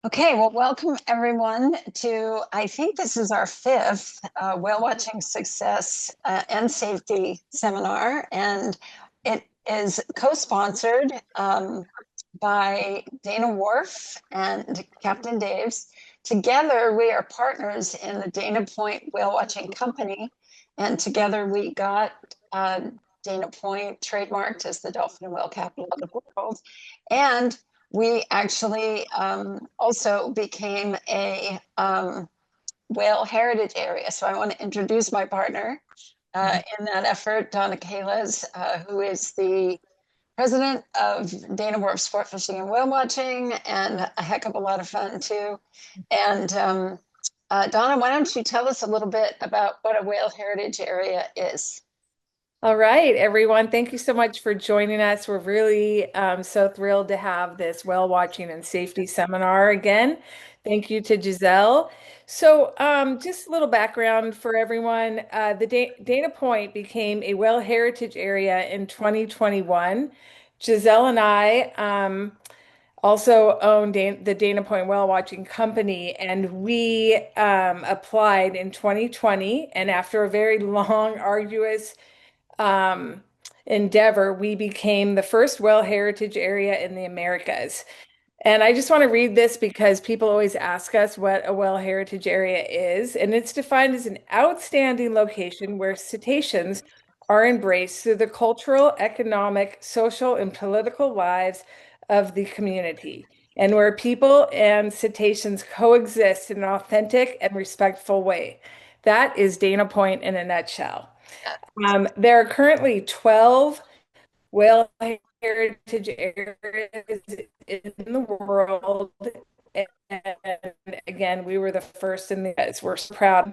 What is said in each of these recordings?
Okay, well, welcome everyone to, I think this is our fifth whale watching success and safety seminar, and it is co-sponsored by Dana Wharf and Captain Dave's. Together, we are partners in the Dana Point Whale Watching Company, and together we got Dana Point trademarked as the dolphin and whale capital of the world. And we actually also became a whale heritage area. So I want to introduce my partner in that effort, Donna Kalas, who is the president of Dana Wharf Sport Fishing and Whale Watching, and a heck of a lot of fun too. And Donna, why don't you tell us a little bit about what a whale heritage area is? All right, everyone. Thank you so much for joining us. We're really so thrilled to have this whale watching and safety seminar again. Thank you to Giselle. Just a little background for everyone. The Dana Point became a whale heritage area in 2021. Giselle and I also own the Dana Point Whale Watching Company, and we applied in 2020. And after a very long, arduous um, endeavor, we became the first whale heritage area in the Americas. And I just want to read this because people always ask us what a whale heritage area is. And it's defined as an outstanding location where cetaceans are embraced through the cultural, economic, social, and political lives of the community, and where people and cetaceans coexist in an authentic and respectful way. That is Dana Point in a nutshell. There are currently 12 whale heritage areas in the world. And again, we were the first in the US. We're so proud.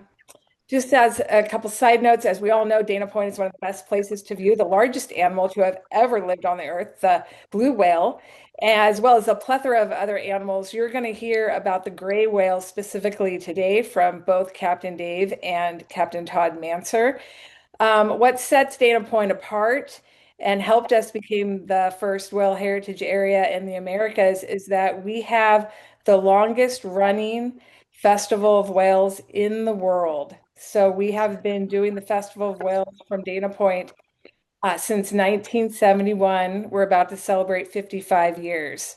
Just as a couple side notes, as we all know, Dana Point is one of the best places to view the largest animal to have ever lived on the earth, the blue whale, as well as a plethora of other animals. You're going to hear about the gray whale specifically today from both Captain Dave and Captain Todd Manser. What sets Dana Point apart and helped us become the first whale heritage area in the Americas is that we have the longest running Festival of Whales in the world. So we have been doing the Festival of Whales from Dana Point since 1971. We're about to celebrate 55 years.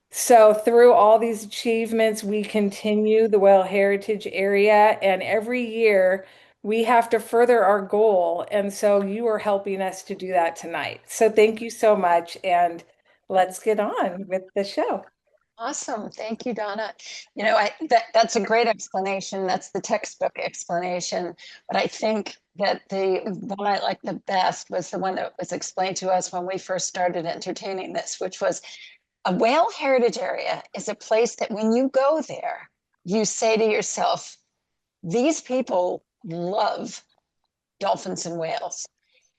So through all these achievements, we continue the Whale Heritage Area, and every year we have to further our goal. And so you are helping us to do that tonight. So thank you so much, and let's get on with the show. Awesome. Thank you, Donna. That's a great explanation. That's the textbook explanation. But I think that the one I liked the best was the one that was explained to us when we first started entertaining this, which was a whale heritage area is a place that when you go there, you say to yourself, these people love dolphins and whales.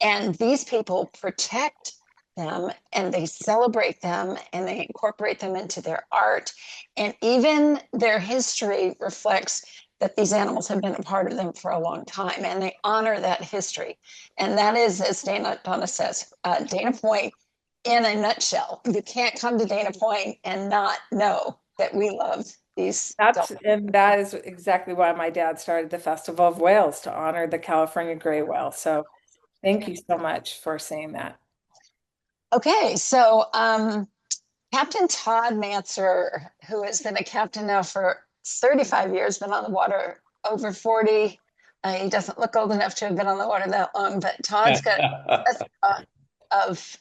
And these people protect them and they celebrate them and they incorporate them into their art. And even their history reflects that these animals have been a part of them for a long time and they honor that history. And that is, as Donna says, Dana Point in a nutshell. You can't come to Dana Point and not know that we love these dolphins. That is exactly why my dad started the Festival of Whales to honor the California gray whale. So thank you so much for saying that. Okay, so Captain Todd Manser, who has been a captain now for 35 years, been on the water over 40. He doesn't look old enough to have been on the water that long, but Todd's got a lot of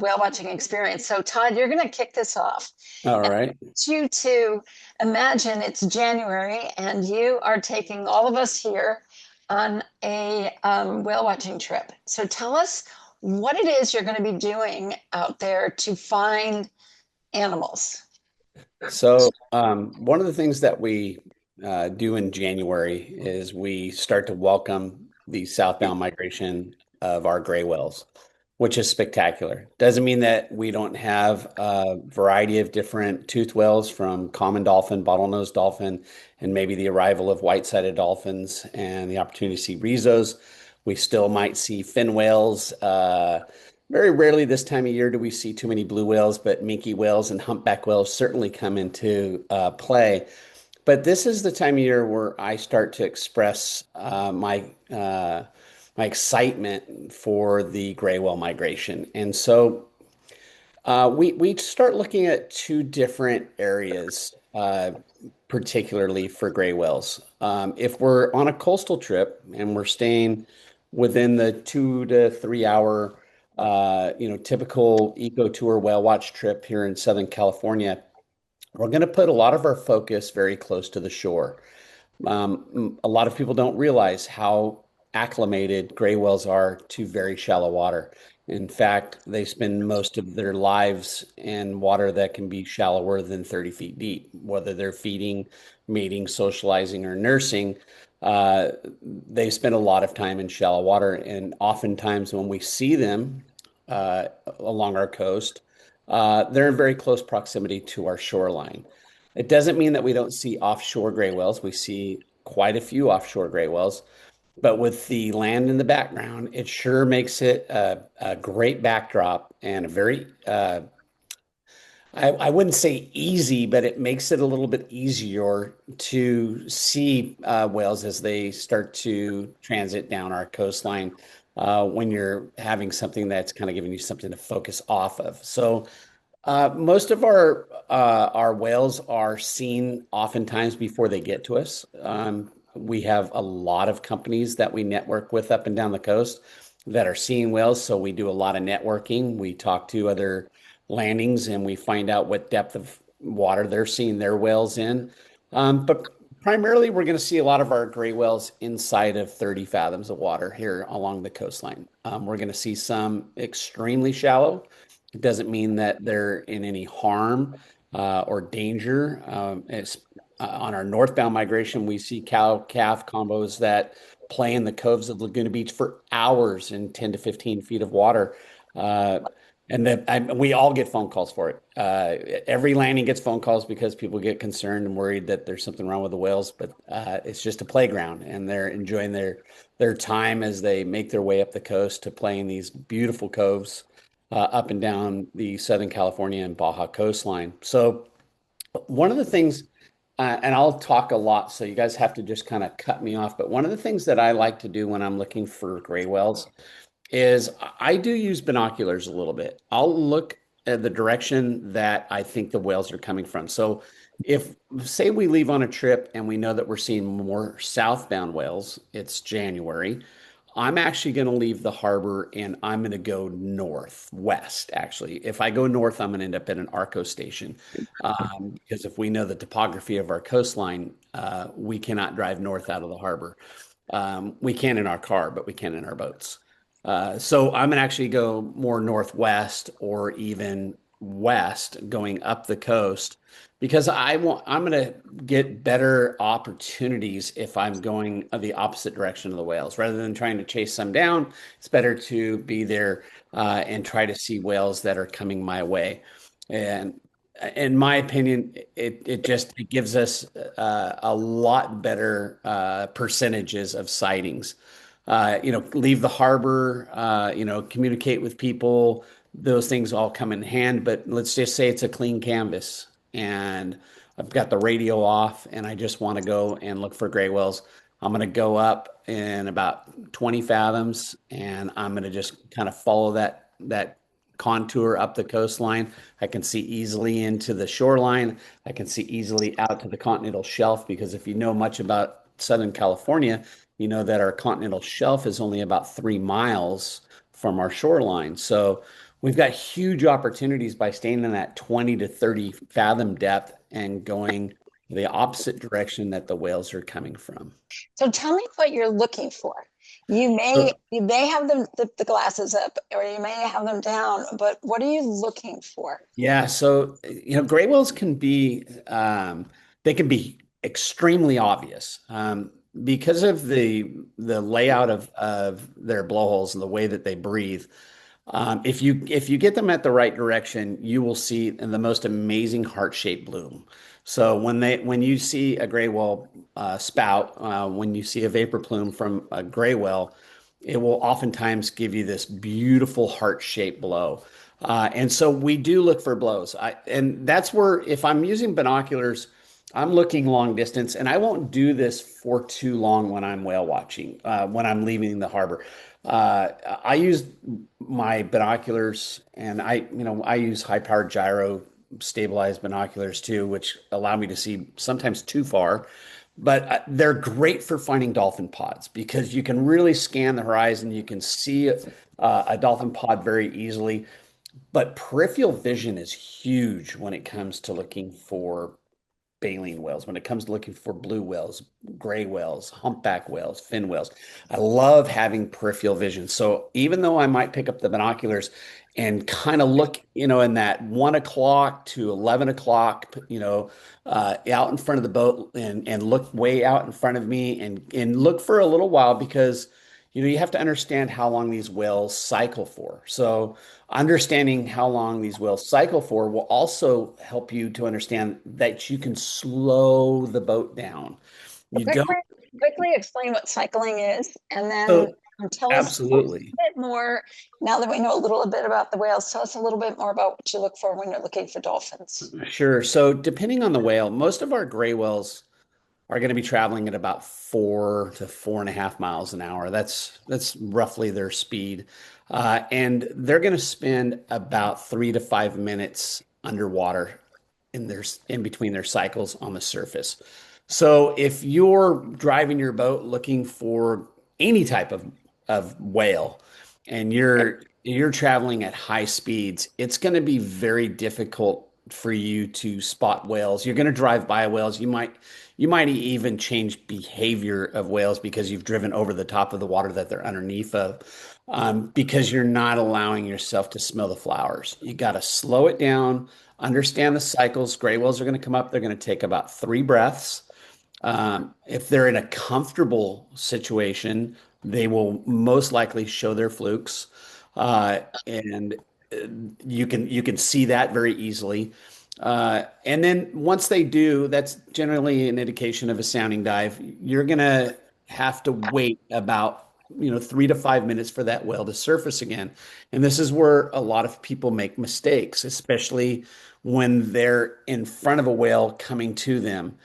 whale watching experience. So, Todd, you're going to kick this off. All And I right. want you to imagine it's January and you are taking all of us here on a whale watching trip. So, tell us what it is you're going to be doing out there to find animals. One of the things that we do in January is we start to welcome the southbound migration of our gray whales, which is spectacular. Doesn't mean that we don't have a variety of different toothed whales from common dolphin, bottlenose dolphin, and maybe the arrival of white-sided dolphins and the opportunity to see rhizos. We still might see fin whales, Very rarely this time of year do we see too many blue whales, but minke whales and humpback whales certainly come into play. But this is the time of year where I start to express my excitement for the gray whale migration. And so we start looking at two different areas, particularly for gray whales. If we're on a coastal trip and we're staying within the 2 to 3 hour, typical eco tour whale watch trip here in Southern California, we're going to put a lot of our focus very close to the shore. A lot of people don't realize how acclimated gray whales are to very shallow water. In fact, they spend most of their lives in water that can be shallower than 30 feet deep, whether they're feeding, mating, socializing, or nursing. Uh, they spend a lot of time in shallow water. And oftentimes, when we see them along our coast, they're in very close proximity to our shoreline. It doesn't mean that we don't see offshore gray whales. We see quite a few offshore gray whales, but with the land in the background, it sure makes it a great backdrop and a very, I wouldn't say easy, but it makes it a little bit easier to see whales as they start to transit down our coastline when you're having something that's kind of giving you something to focus off of. So most of our whales are seen oftentimes before they get to us. We have a lot of companies that we network with up and down the coast that are seeing whales, so we do a lot of networking. We talk to other landings and we find out what depth of water they're seeing their whales in. But primarily, we're going to see a lot of our gray whales inside of 30 fathoms of water here along the coastline. We're going to see some extremely shallow. It doesn't mean that they're in any harm or danger. On our northbound migration, we see cow-calf combos that play in the coves of Laguna Beach for hours in 10 to 15 feet of water. We all get phone calls for it. Every landing gets phone calls because people get concerned and worried that there's something wrong with the whales, but it's just a playground, and they're enjoying their time as they make their way up the coast to play in these beautiful coves up and down the Southern California and Baja coastline. So one of the things, and I'll talk a lot, so you guys have to just kind of cut me off, but one of the things that I like to do when I'm looking for gray whales is I do use binoculars a little bit. I'll look at the direction that I think the whales are coming from. So if, say, we leave on a trip and we know that we're seeing more southbound whales, it's January, I'm actually going to leave the harbor and I'm going to go northwest. Actually, if I go north, I'm going to end up at an Arco station because if we know the topography of our coastline, we cannot drive north out of the harbor. We can in our car, but we can in our boats. So I'm going to actually go more northwest or even west going up the coast because I'm going to get better opportunities if I'm going the opposite direction of the whales. Rather than trying to chase them down, it's better to be there and try to see whales that are coming my way. And in my opinion, it gives us a lot better percentages of sightings. Leave the harbor, communicate with people. Those things all come in hand. But let's just say it's a clean canvas and I've got the radio off and I just want to go and look for gray whales. I'm going to go up in about 20 fathoms and I'm going to just kind of follow that contour up the coastline. I can see easily into the shoreline. I can see easily out to the continental shelf because if you know much about Southern California, you know that our continental shelf is only about 3 miles from our shoreline. So we've got huge opportunities by staying in that 20 to 30 fathom depth and going the opposite direction that the whales are coming from. So tell me what you're looking for. You may have the glasses up or you may have them down, but what are you looking for? Yeah, so gray whales can be they can be extremely obvious. Because of the layout of their blowholes and the way that they breathe, if you get them at the right direction, you will see the most amazing heart-shaped bloom. So when you see a gray whale spout, when you see a vapor plume from a gray whale, it will oftentimes give you this beautiful heart-shaped blow. And so we do look for blows. And that's where, if I'm using binoculars, I'm looking long distance, and I won't do this for too long when I'm whale watching, when I'm leaving the harbor. I use my binoculars, and I use high-powered gyro stabilized binoculars too, which allow me to see sometimes too far. But they're great for finding dolphin pods because you can really scan the horizon. You can see a dolphin pod very easily. But peripheral vision is huge when it comes to looking for baleen whales, when it comes to looking for blue whales, gray whales, humpback whales, fin whales. I love having peripheral vision. So even though I might pick up the binoculars and kind of look, in that 1 o'clock to 11 o'clock, out in front of the boat and look way out in front of me and look for a little while because you have to understand how long these whales cycle for. So understanding how long these whales cycle for will also help you to understand that you can slow the boat down. So You don't. quickly explain what cycling is, and then So tell us a absolutely. bit more. Now that we know a little bit about the whales, tell us a little bit more about what you look for when you're looking for dolphins. Sure. So depending on the whale, most of our gray whales are going to be traveling at about 4 to 4.5 miles an hour. That's roughly their speed, and they're going to spend about 3 to 5 minutes underwater in between their cycles on the surface. So if you're driving your boat looking for any type of whale, and you're traveling at high speeds, it's going to be very difficult for you to spot whales. You're going to drive by whales. You might even change behavior of whales because you've driven over the top of the water that they're underneath of, because you're not allowing yourself to smell the flowers. You got to slow it down, understand the cycles. Gray whales are going to come up. They're going to take about 3 breaths. If they're in a comfortable situation, they will most likely show their flukes, and you can see that very easily. And then once they do, that's generally an indication of a sounding dive. You're gonna have to wait about 3 to 5 minutes for that whale to surface again. And this is where a lot of people make mistakes, especially when they're in front of a whale coming to them.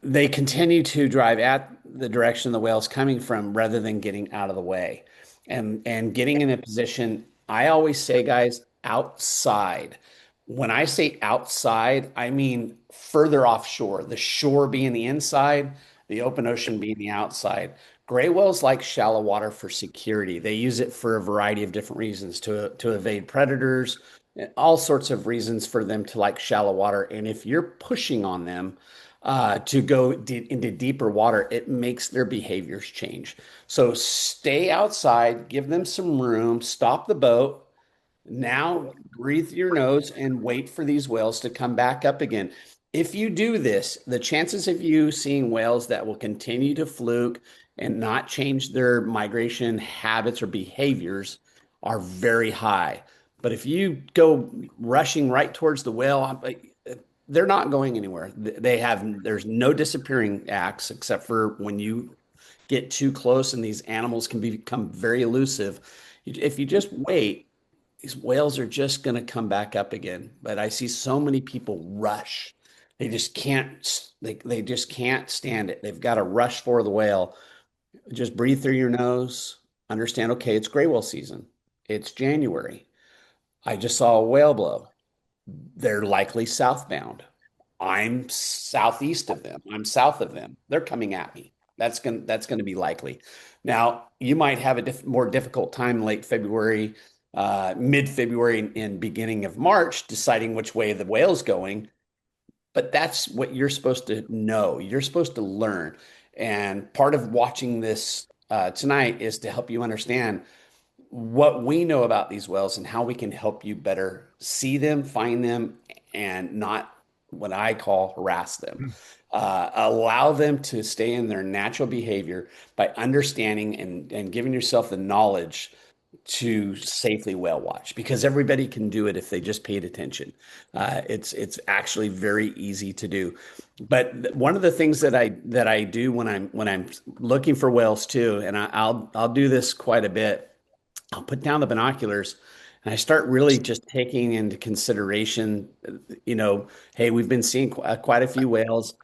They continue to drive at the direction the whale's coming from rather than getting out of the way and getting in a position. I always say, guys, outside. When I say outside, I mean further offshore, the shore being the inside, the open ocean being the outside. Gray whales like shallow water for security. They use it for a variety of different reasons to evade predators, all sorts of reasons for them to like shallow water. And if you're pushing on them, to go into deeper water, it makes their behaviors change. So stay outside, give them some room, stop the boat. Now breathe through your nose and wait for these whales to come back up again. If you do this, the chances of you seeing whales that will continue to fluke and not change their migration habits or behaviors are very high. But if you go rushing right towards the whale, they're not going anywhere. There's no disappearing acts except for when you get too close, and these animals can become very elusive. If you just wait, these whales are just going to come back up again. But I see so many people rush. They just can't. They just can't stand it. They've got to rush for the whale. Just breathe through your nose. Understand. Okay, it's gray whale season. It's January. I just saw a whale blow. They're likely southbound. I'm southeast of them. I'm south of them. They're coming at me. That's going to be likely. Now, you might have a more difficult time late February, mid-February, and beginning of March deciding which way the whale's going. But that's what you're supposed to know. You're supposed to learn. And part of watching this tonight is to help you understand what we know about these whales and how we can help you better see them, find them, and not what I call harass them. Allow them to stay in their natural behavior by understanding and giving yourself the knowledge to safely whale watch because everybody can do it if they just paid attention. It's actually very easy to do. But one of the things that I do when I'm looking for whales too, and I'll do this quite a bit. I'll put down the binoculars and I start really just taking into consideration, hey, we've been seeing quite a few whales.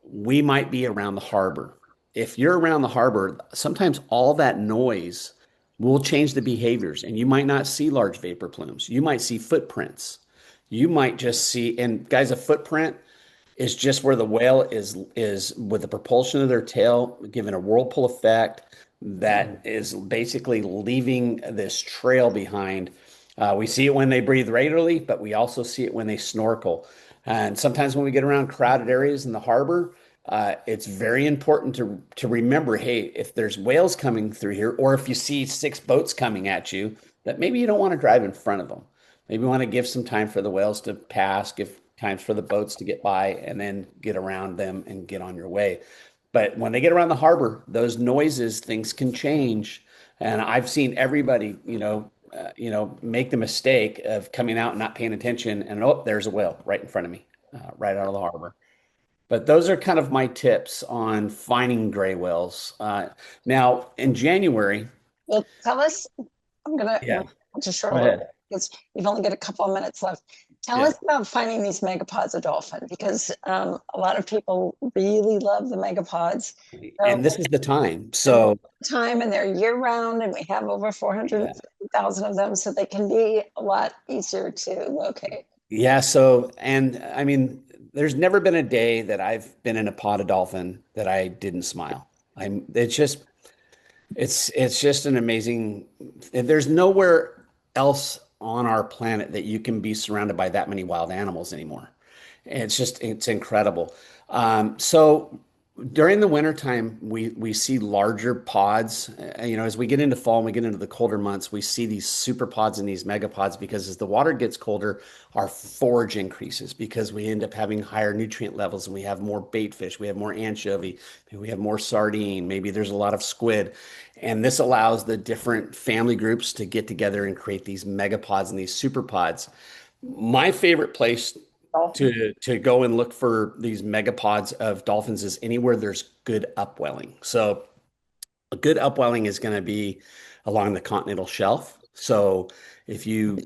We might be around the harbor. If you're around the harbor, sometimes all that noise will change the behaviors, and you might not see large vapor plumes. You might see footprints. You might just see, and guys, a footprint is just where the whale is with the propulsion of their tail, giving a whirlpool effect that is basically leaving this trail behind. We see it when they breathe regularly, but we also see it when they snorkel. And sometimes when we get around crowded areas in the harbor, it's very important to remember, hey, if there's whales coming through here, or if you see 6 boats coming at you, that maybe you don't want to drive in front of them. Maybe you want to give some time for the whales to pass, give times for the boats to get by, and then get around them and get on your way. But when they get around the harbor, those noises, things can change. And I've seen everybody, make the mistake of coming out and not paying attention, and oh, there's a whale right in front of me, right out of the harbor. But those are kind of my tips on finding gray whales. Now, in January, Well, tell us, I'm gonna yeah, just short go a little ahead. bit because we've only got a couple of minutes left. Tell Yeah. us about finding these megapods of dolphin because a lot of people really love the megapods. So And this is the time. and So, time and they're year round and we have over yeah. 450,000 of them, so they can be a lot easier to locate. Yeah. So, and I mean, there's never been a day that I've been in a pod of dolphin that I didn't smile. It's just an amazing, there's nowhere else on our planet that you can be surrounded by that many wild animals anymore. It's incredible. So during the wintertime, we see larger pods. As we get into fall and we get into the colder months, we see these super pods and these megapods because as the water gets colder, our forage increases because we end up having higher nutrient levels and we have more bait fish, we have more anchovy, maybe we have more sardine, maybe there's a lot of squid. And this allows the different family groups to get together and create these megapods and these super pods. My favorite place to go and look for these megapods of dolphins is anywhere there's good upwelling. So a good upwelling is going to be along the continental shelf. So if you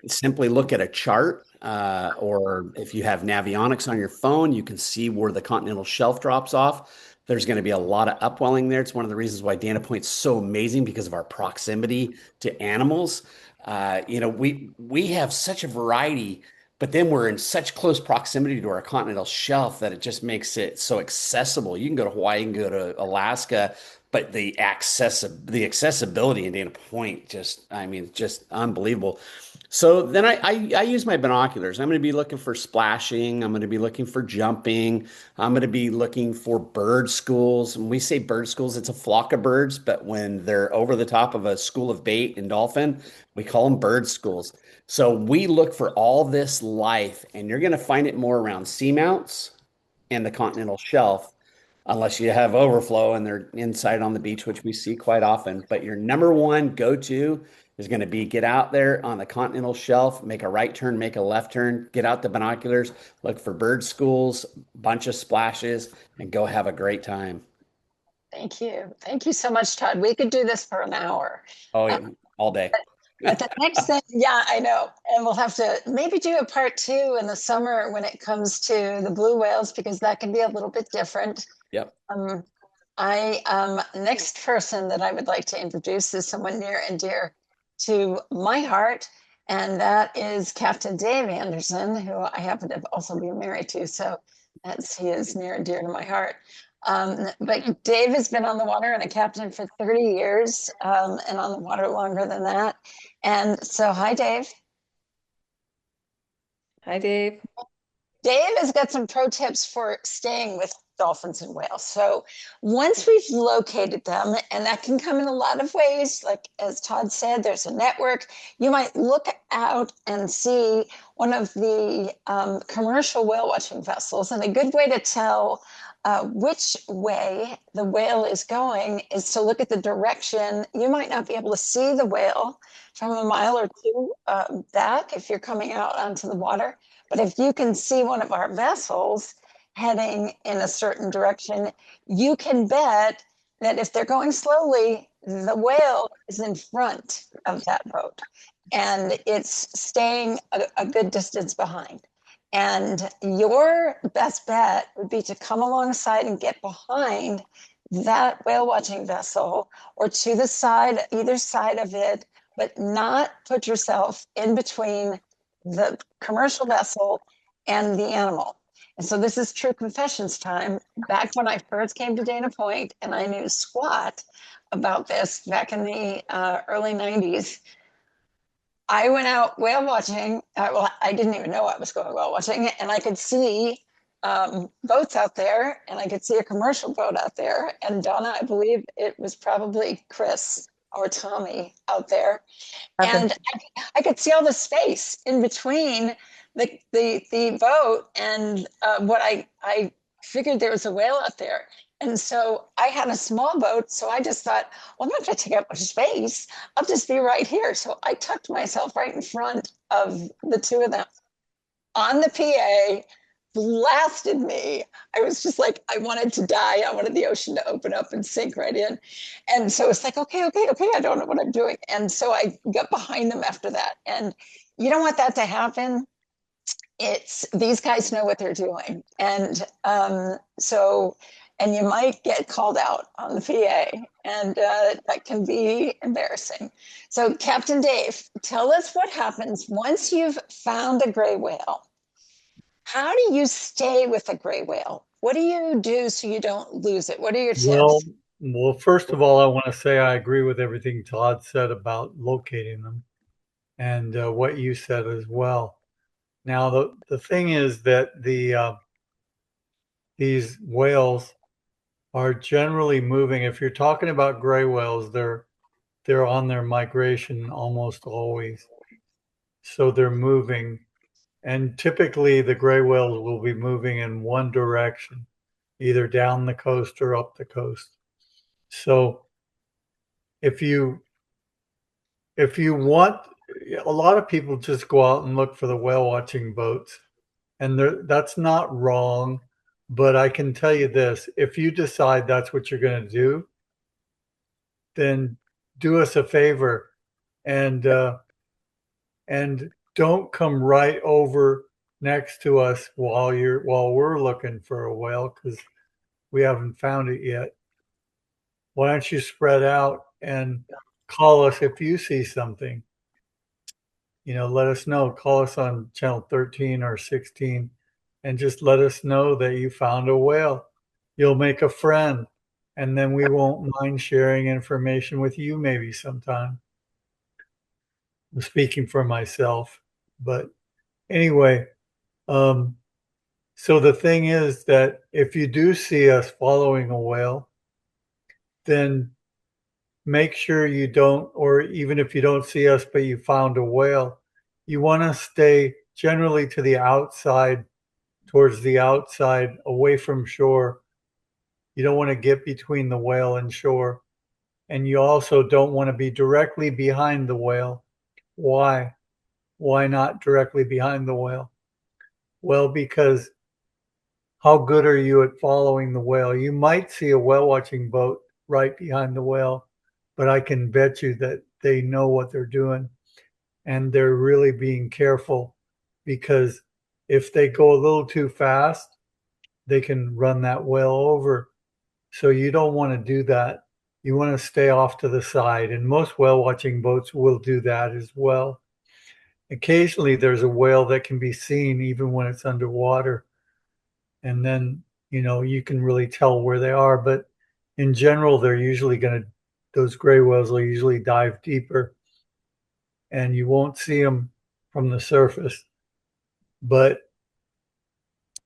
simply look at a chart, or if you have Navionics on your phone, you can see where the continental shelf drops off. There's going to be a lot of upwelling there. It's one of the reasons why Dana Point's so amazing because of our proximity to animals. We have such a variety, but then we're in such close proximity to our continental shelf that it just makes it so accessible. You can go to Hawaii, you can go to Alaska, but the accessibility in Dana Point just unbelievable. So then I use my binoculars. I'm going to be looking for splashing. I'm going to be looking for jumping. I'm going to be looking for bird schools. When we say bird schools, it's a flock of birds, but when they're over the top of a school of bait and dolphin, we call them bird schools. So we look for all this life, and you're going to find it more around seamounts and the continental shelf, unless you have overflow and they're inside on the beach, which we see quite often. But your number one go-to is going to be get out there on the continental shelf, make a right turn, make a left turn, get out the binoculars, look for bird schools, bunch of splashes, and go have a great time. Thank you. Thank you so much, Todd. We could do this for an hour. Oh, Uh, yeah, all day. But the next thing, yeah, I know. And we'll have to maybe do a part two in the summer when it comes to the blue whales, because that can be a little bit different. Yep. Next person that I would like to introduce is someone near and dear to my heart, and that is Captain Dave Anderson, who I happen to also be married to. So he is near and dear to my heart. But Dave has been on the water and a captain for 30 years, and on the water longer than that. And so, hi, Dave. Hi, Dave. Dave has got some pro tips for staying with dolphins and whales. So once we've located them, and that can come in a lot of ways, like as Todd said, there's a network. You might look out and see one of the commercial whale watching vessels. And a good way to tell which way the whale is going is to look at the direction. You might not be able to see the whale from a mile or two back if you're coming out onto the water. But if you can see one of our vessels heading in a certain direction, you can bet that if they're going slowly, the whale is in front of that boat and it's staying a good distance behind. And your best bet would be to come alongside and get behind that whale watching vessel or to the side, either side of it, but not put yourself in between the commercial vessel and the animal. And so this is true confessions time. Back when I first came to Dana Point and I knew squat about this back in the early 90s, I went out whale watching. Well, I didn't even know I was going whale watching, and I could see boats out there, and I could see a commercial boat out there. And Donna, I believe it was probably Chris or Tommy out there, and I could see all the space in between the boat and what I figured there was a whale out there. And so I had a small boat, so I just thought, well, I'm not going to take up much space. I'll just be right here. So I tucked myself right in front of the two of them. On the PA, blasted me. I was just like, I wanted to die. I wanted the ocean to open up and sink right in. And so it's like, okay, I don't know what I'm doing. And so I got behind them after that. And you don't want that to happen. It's these guys know what they're doing. And and you might get called out on the PA, and that can be embarrassing. So Captain Dave, tell us what happens once you've found a gray whale. How do you stay with a gray whale? What do you do so you don't lose it? What are your tips? Well, first of all, I want to say I agree with everything Todd said about locating them and what you said as well. Now, the thing is that these whales are generally moving. If you're talking about gray whales, they're on their migration almost always. So they're moving. And typically the gray whales will be moving in one direction, either down the coast or up the coast. So if you want, a lot of people just go out and look for the whale watching boats, and that's not wrong. But I can tell you this, if you decide that's what you're going to do, then do us a favor and don't come right over next to us while we're looking for a whale, because we haven't found it yet. Why don't you spread out and call us if you see something? Let us know. Call us on channel 13 or 16 and just let us know that you found a whale. You'll make a friend, and then we won't mind sharing information with you maybe sometime. I'm speaking for myself, but anyway, so the thing is that if you do see us following a whale, then make sure you don't, or even if you don't see us but you found a whale, you want to stay generally to the outside, towards the outside, away from shore. You don't want to get between the whale and shore. And you also don't want to be directly behind the whale. Why? Why not directly behind the whale? Well, because how good are you at following the whale? You might see a whale watching boat right behind the whale, but I can bet you that they know what they're doing and they're really being careful, because if they go a little too fast, they can run that whale over. So you don't want to do that. You want to stay off to the side, and most whale watching boats will do that as well. Occasionally there's a whale that can be seen even when it's underwater, and then you can really tell where they are. But in general, those gray whales will usually dive deeper, and you won't see them from the surface. But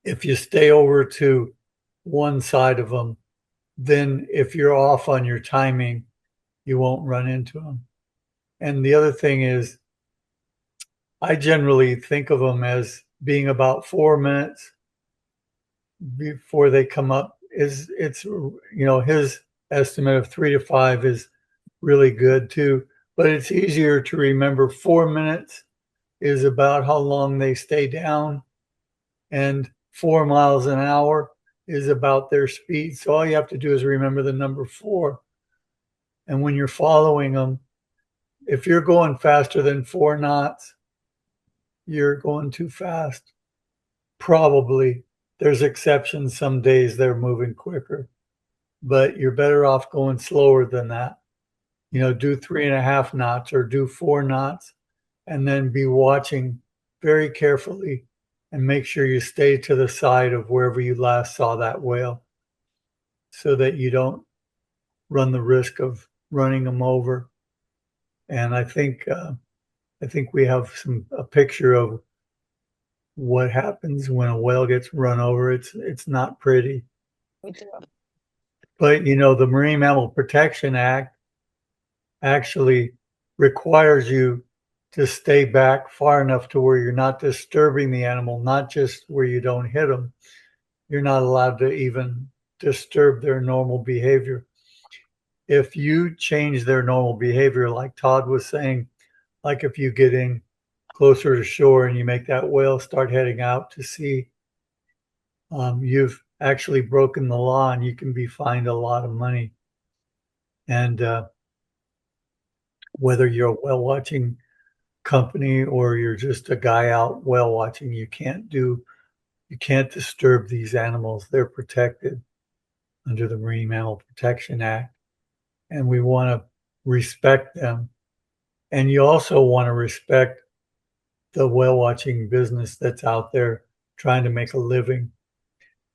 if you stay over to one side of them, then if you're off on your timing, you won't run into them. And the other thing is, I generally think of them as being about 4 minutes before they come up it's his estimate of 3 to 5 is really good too. But it's easier to remember 4 minutes is about how long they stay down, and 4 miles an hour is about their speed. So all you have to do is remember the number 4. And when you're following them, if you're going faster than 4 knots, you're going too fast. Probably. There's exceptions. Some days they're moving quicker, but you're better off going slower than that. Do 3.5 knots or do 4 knots, and then be watching very carefully and make sure you stay to the side of wherever you last saw that whale so that you don't run the risk of running them over. And I think we have a picture of what happens when a whale gets run over. It's not pretty. We do. But the Marine Mammal Protection Act actually requires you to stay back far enough to where you're not disturbing the animal, not just where you don't hit them. You're not allowed to even disturb their normal behavior. If you change their normal behavior, like Todd was saying, like if you get in closer to shore and you make that whale start heading out to sea, you've actually broken the law and you can be fined a lot of money. And whether you're a whale watching company or you're just a guy out whale watching, you can't disturb these animals. They're protected under the Marine Mammal Protection Act, and we want to respect them. And you also want to respect the whale watching business that's out there trying to make a living.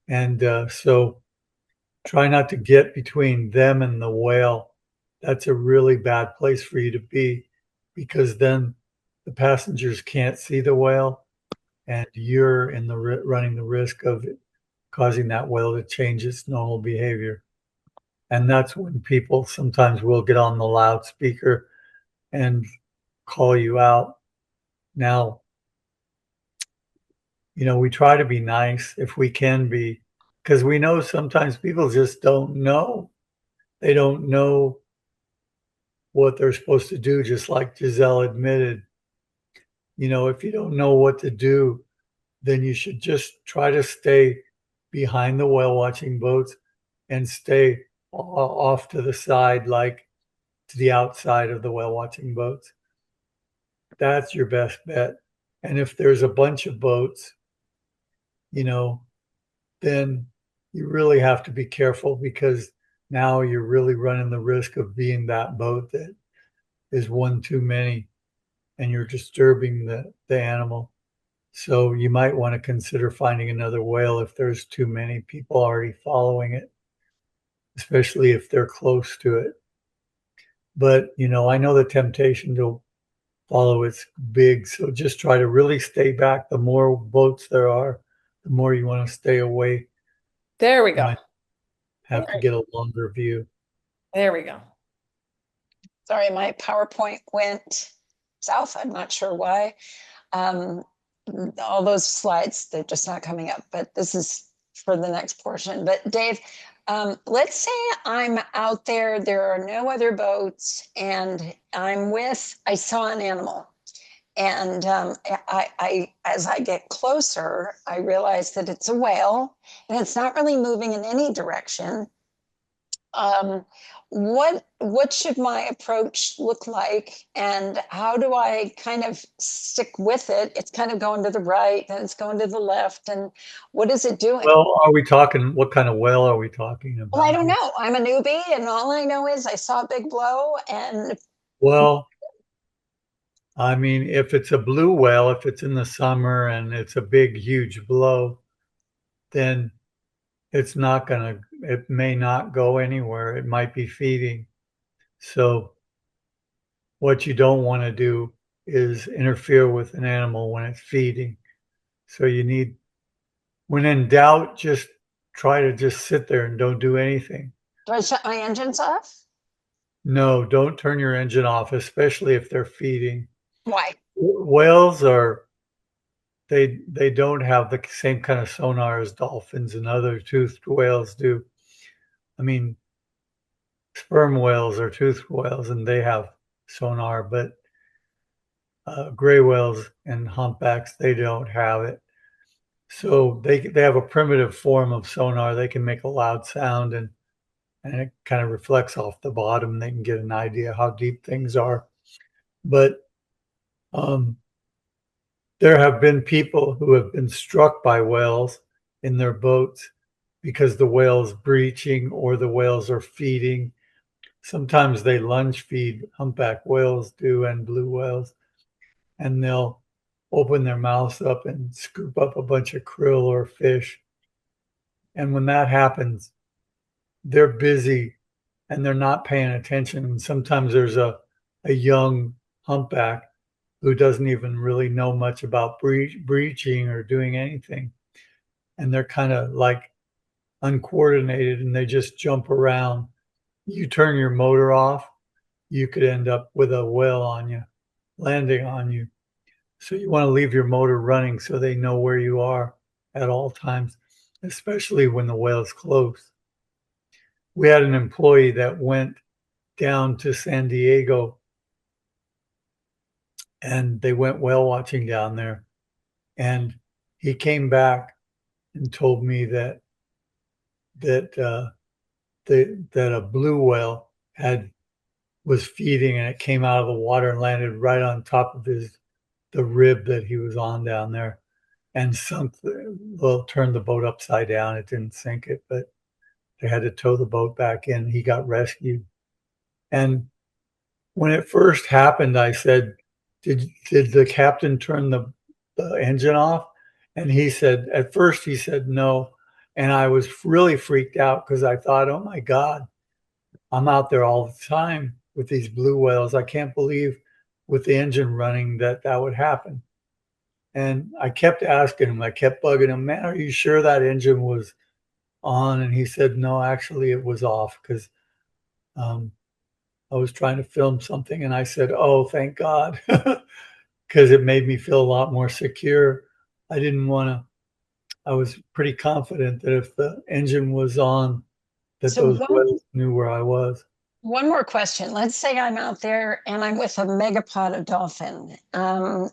And so try not to get between them and the whale. That's a really bad place for you to be, because then the passengers can't see the whale and you're running the risk of causing that whale to change its normal behavior. And that's when people sometimes will get on the loudspeaker and call you out. Now, we try to be nice if we can be, because we know sometimes people just don't know. They don't know what they're supposed to do, just like Giselle admitted. If you don't know what to do, then you should just try to stay behind the whale watching boats and stay off to the side, like to the outside of the whale watching boats. That's your best bet. And if there's a bunch of boats, then you really have to be careful, because now you're really running the risk of being that boat that is one too many and you're disturbing the animal. So you might want to consider finding another whale if there's too many people already following it, especially if they're close to it. But, I know the temptation to follow it's big. So just try to really stay back. The more boats there are, the more you want to stay away. There we You go. might have to get a longer view. There we go. Sorry, my PowerPoint went south. I'm not sure why. All those slides, they're just not coming up, but this is for the next portion. But Dave, let's say I'm out there, there are no other boats, and I saw an animal. And as I get closer, I realize that it's a whale and it's not really moving in any direction. What should my approach look like, and how do I kind of stick with it? It's kind of going to the right, then it's going to the left, and what is it doing? Well, what kind of whale are we talking about? Well, I don't know. I'm a newbie, and all I know is I saw a big blow, and Well, I mean, if it's a blue whale, if it's in the summer and it's a big, huge blow, then it may not go anywhere. It might be feeding. So what you don't want to do is interfere with an animal when it's feeding. So when in doubt, just try to just sit there and don't do anything. do I shut my engines off? No, don't turn your engine off, especially if they're feeding. Why? Whales are they don't have the same kind of sonar as dolphins and other toothed whales do. I mean, sperm whales are toothed whales and they have sonar, but gray whales and humpbacks, they don't have it. So they have a primitive form of sonar. They can make a loud sound and it kind of reflects off the bottom. They can get an idea how deep things are. But there have been people who have been struck by whales in their boats because the whale's breaching or the whales are feeding. Sometimes they lunge feed, humpback whales do, and blue whales, and they'll open their mouths up and scoop up a bunch of krill or fish. And when that happens, they're busy and they're not paying attention. And sometimes there's a young humpback who doesn't even really know much about breaching or doing anything. And they're kind of like uncoordinated and they just jump around. You turn your motor off, you could end up with a whale on you, landing on you. So you want to leave your motor running so they know where you are at all times, especially when the whale's close. We had an employee that went down to San Diego and they went whale watching down there. And he came back and told me that a blue whale was feeding and it came out of the water and landed right on top of the rib that he was on down there and turned the boat upside down. It didn't sink it, but they had to tow the boat back in. He got rescued. And when it first happened, I said, did the captain turn the engine off? And he said, at first he said no. And I was really freaked out because I thought, oh my God, I'm out there all the time with these blue whales. I can't believe with the engine running that would happen. And I kept asking him, I kept bugging him, man, are you sure that engine was on? And he said, no, actually it was off because I was trying to film something and I said, oh, thank God, because it made me feel a lot more secure. I was pretty confident that if the engine was on, that So those whales knew where I was. one more question. Let's say I'm out there and I'm with a megapod of dolphin.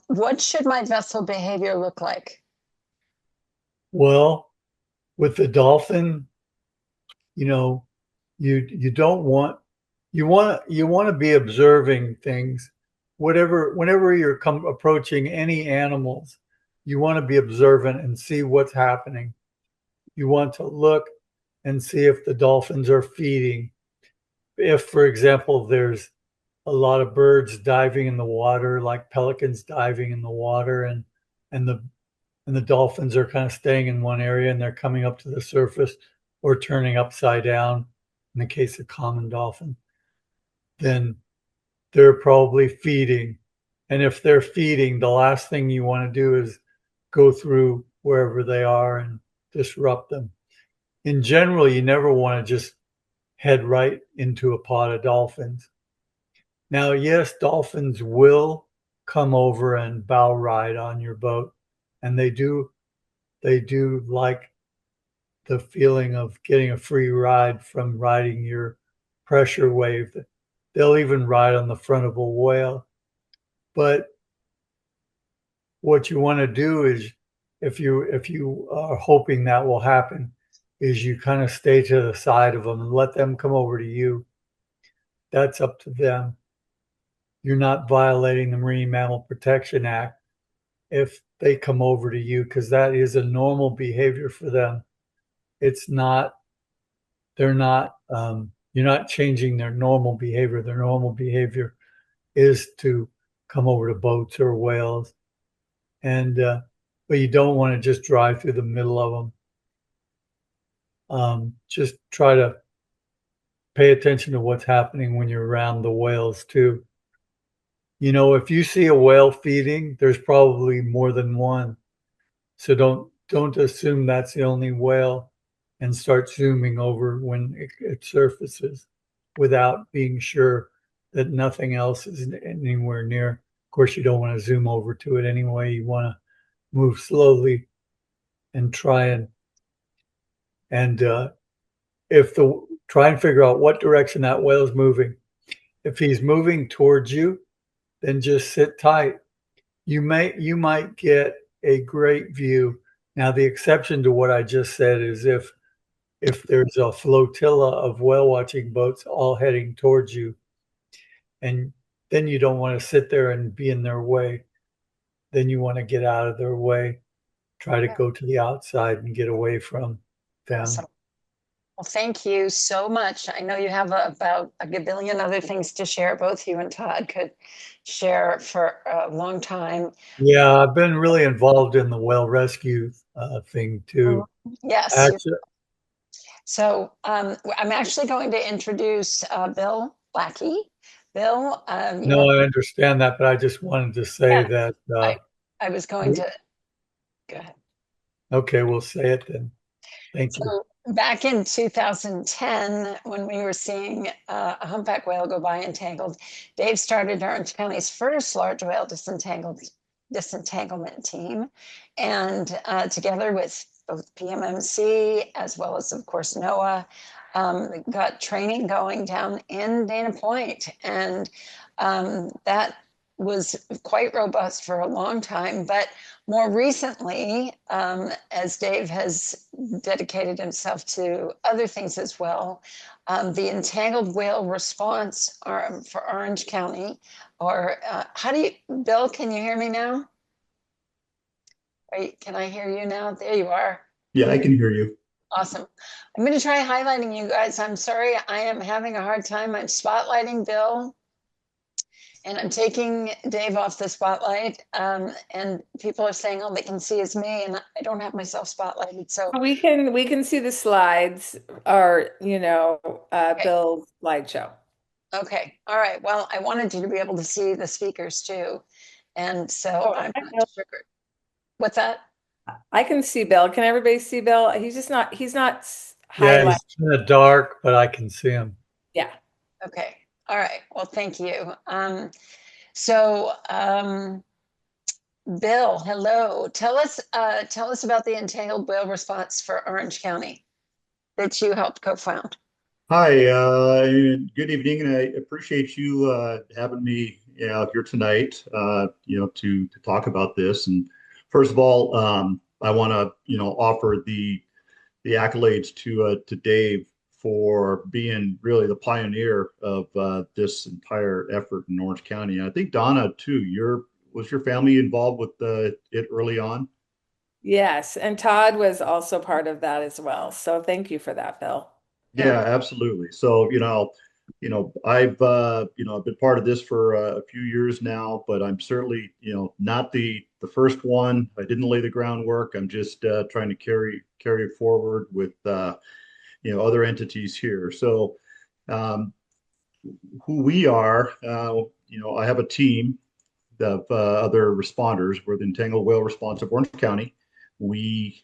What should my vessel behavior look like? Well, with the dolphin, you know, you don't want you want to be observing things. Whenever you're approaching any animals, you want to be observant and see what's happening. You want to look and see if the dolphins are feeding. If, for example, there's a lot of birds diving in the water, like pelicans diving in the water, and the dolphins are kind of staying in one area and they're coming up to the surface or turning upside down in the case of common dolphin, then they're probably feeding. And if they're feeding, the last thing you want to do is go through wherever they are and disrupt them. In general, you never want to just head right into a pod of dolphins. Now, yes, dolphins will come over and bow ride on your boat, and they do like the feeling of getting a free ride from riding your pressure wave. They'll even ride on the front of a whale. But what you want to do is, if you are hoping that will happen, is you kind of stay to the side of them and let them come over to you. That's up to them. You're not violating the Marine Mammal Protection Act if they come over to you, because that is a normal behavior for them. It's not, you're not changing their normal behavior. Their normal behavior is to come over to boats or whales. And, but you don't want to just drive through the middle of them. Just try to pay attention to what's happening when you're around the whales too. You know, if you see a whale feeding, there's probably more than one. So don't assume that's the only whale and start zooming over when it surfaces without being sure that nothing else is anywhere near. Of course, you don't want to zoom over to it anyway. You want to move slowly and try and if the try and figure out what direction that whale is moving. If he's moving towards you, then just sit tight. You might get a great view. Now, the exception to what I just said is if there's a flotilla of whale watching boats all heading towards you, and then you don't want to sit there and be in their way. Then you want to get out of their way, try to go to the outside and get away from them. Awesome. Well, thank you so much. I know you have about a gabillion other things to share. Both you and Todd could share for a long time. Yeah, I've been really involved in the whale rescue thing too. Yes. Actually, So I'm actually going to introduce Bill Blackie. Bill, no, I understand that, but I just wanted to say that. I was going to go ahead. Okay, we'll say it then. Thank you. So back in 2010, when we were seeing a humpback whale go by entangled, Dave started Orange County's first large whale disentanglement team, and together with both PMMC as well as, of course, NOAA, got training going down in Dana Point, and that was quite robust for a long time. But more recently, as Dave has dedicated himself to other things as well, the entangled whale response for Orange County, or Bill, can you hear me now? Can I hear you now? There you are. Yeah, I can hear you. Awesome. I'm going to try highlighting you guys. I'm sorry, I am having a hard time. I'm spotlighting Bill, and I'm taking Dave off the spotlight. And people are saying all they can see is me, and I don't have myself spotlighted. So We can see the slides or, Bill's slideshow. okay. All right. Well, I wanted you to be able to see the speakers too. And so I'm not sure. What's that? I can see Bill. Can everybody see Bill? He's not Yeah, highlighted. he's kind of dark, but I can see him. Yeah. Okay. All right. Well, thank you. Bill, hello. Tell us about the entangled whale response for Orange County that you helped co-found. Hi, good evening, and I appreciate you having me here tonight, to talk about this. And first of all, I want to offer the accolades to Dave for being really the pioneer of this entire effort in Orange County. And I think Donna too. Was your family involved with it early on? Yes, and Todd was also part of that as well. So thank you for that, Bill. Yeah, absolutely. So, I've been part of this for a few years now, but I'm certainly, not the first one. I didn't lay the groundwork. I'm just trying to carry it forward with other entities here. So, who we are, I have a team of other responders. We're the Entangled Whale Response of Orange County. We